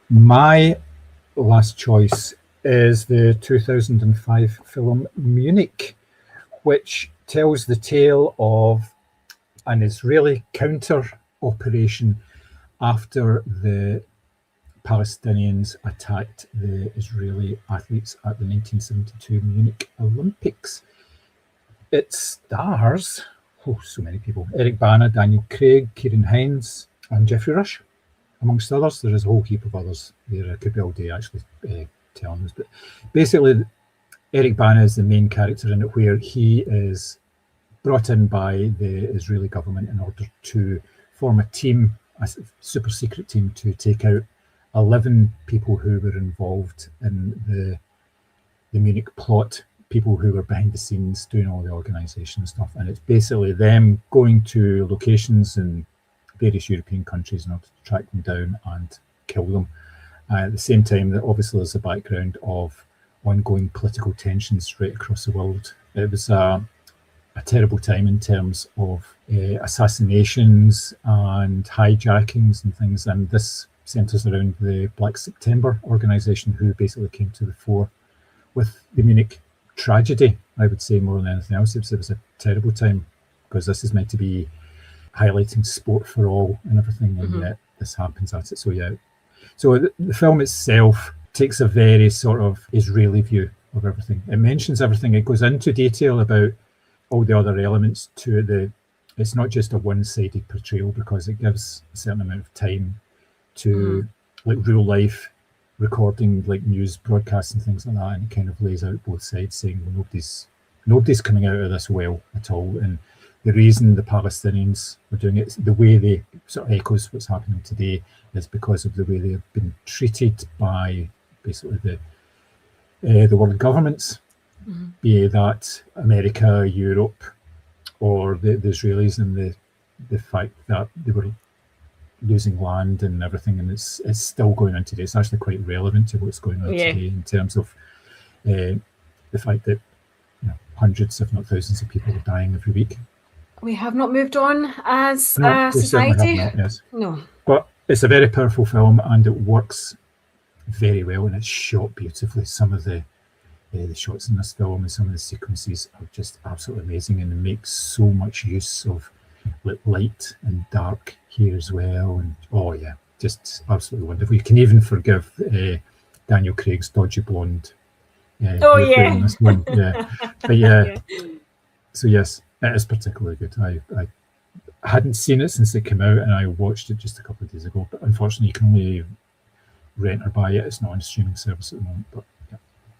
My last choice is the 2005 film Munich, which tells the tale of an Israeli counter operation after the Palestinians attacked the Israeli athletes at the 1972 Munich Olympics. It stars so many people: Eric Bana, Daniel Craig, Ciarán Hinds, and Geoffrey Rush, amongst others. There is a whole heap of others there. I could be all day actually telling this, but basically Eric Bana is the main character in it, where he is brought in by the Israeli government in order to form a team, a super secret team, to take out 11 people who were involved in the Munich plot, people who were behind the scenes doing all the organisation stuff. And it's basically them going to locations in various European countries in order to track them down and kill them. At the same time, that obviously there's a background of ongoing political tensions right across the world. It was a terrible time in terms of assassinations and hijackings and things, and this centres around the Black September organisation, who basically came to the fore with the Munich tragedy, I would say, more than anything else. It was a terrible time, because this is meant to be highlighting sport for all and everything, and yet this happens at it. So yeah, so the film itself takes a very sort of Israeli view of everything. It mentions everything. It goes into detail about all the other elements to it. It's not just a one-sided portrayal, because it gives a certain amount of time to like real life recording, like news broadcasts and things like that, and it kind of lays out both sides, saying, well, nobody's coming out of this well at all, and the reason the Palestinians were doing it, the way they sort of echoes what's happening today, is because of the way they have been treated by basically the world governments, be that America, Europe, or the Israelis, and the fact that they were losing land and everything, and it's still going on today. It's actually quite relevant to what's going on today, in terms of the fact that hundreds, if not thousands, of people are dying every week. We have not moved on as No, a we certainly society. have not, yes. No. But it's a very powerful film, and it works very well, and it's shot beautifully. Some of the shots in this film and some of the sequences are just absolutely amazing, and it makes so much use of light and dark here as well, and just absolutely wonderful. You can even forgive Daniel Craig's dodgy blonde in this one. But so yes, it is particularly good. I hadn't seen it since it came out, and I watched it just a couple of days ago, but unfortunately you can only rent or buy it. It's not on a streaming service at the moment, but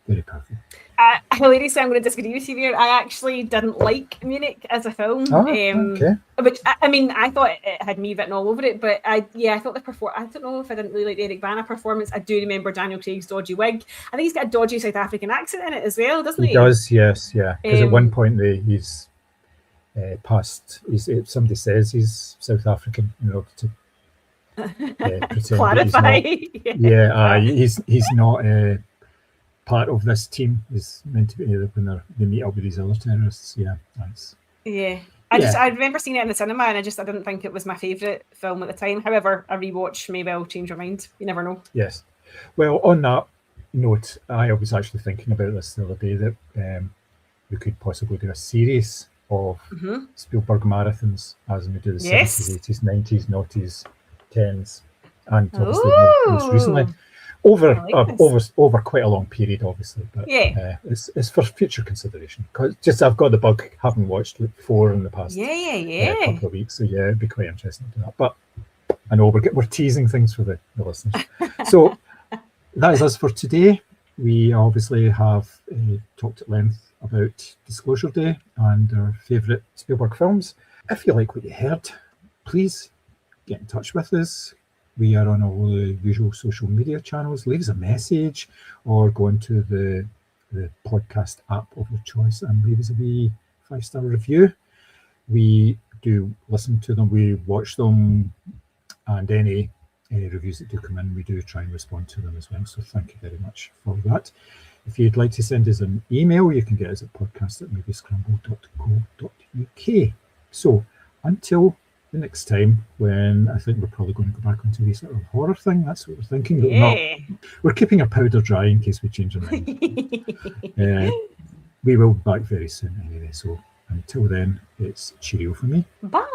very powerful. Hilariously, I'm going to disagree with you there. I actually didn't like Munich as a film. Okay. Which, I mean, I thought it had me written all over it, but I thought I don't know if I didn't really like the Eric Bana performance. I do remember Daniel Craig's dodgy wig. I think he's got a dodgy South African accent in it as well, doesn't he? He does, yes, yeah. Because at one point he's somebody says he's South African in order to pretend clarify. he's not, he's not part of this team is meant to be when they meet up with these other terrorists. Yeah, that's Yeah. I remember seeing it in the cinema, and I didn't think it was my favourite film at the time. However, a rewatch, maybe I'll change my mind. You never know. Yes. Well, on that note, I was actually thinking about this the other day, that we could possibly do a series of Spielberg marathons, as we do the 70s, 80s, 90s, noughties, 10s, and obviously most recently. Over quite a long period, obviously, but it's for future consideration. Because I've got the bug, having watched 4 in the past couple of weeks, so yeah, it'd be quite interesting to do that. But I know we're teasing things for the listeners. So that is us for today. We obviously have talked at length about Disclosure Day and our favourite Spielberg films. If you like what you heard, please get in touch with us. We are on all the usual social media channels. Leave us a message or go into the podcast app of your choice and leave us a wee 5-star review. We do listen to them, we watch them, and any reviews that do come in, we do try and respond to them as well. So thank you very much for that. If you'd like to send us an email, you can get us at podcast@moviescramble.co.uk. So until the next time, when I think we're probably going to go back onto the sort of horror thing, that's what we're thinking. But we're keeping our powder dry in case we change our mind. We will be back very soon anyway. So until then, it's cheerio for me. Bye.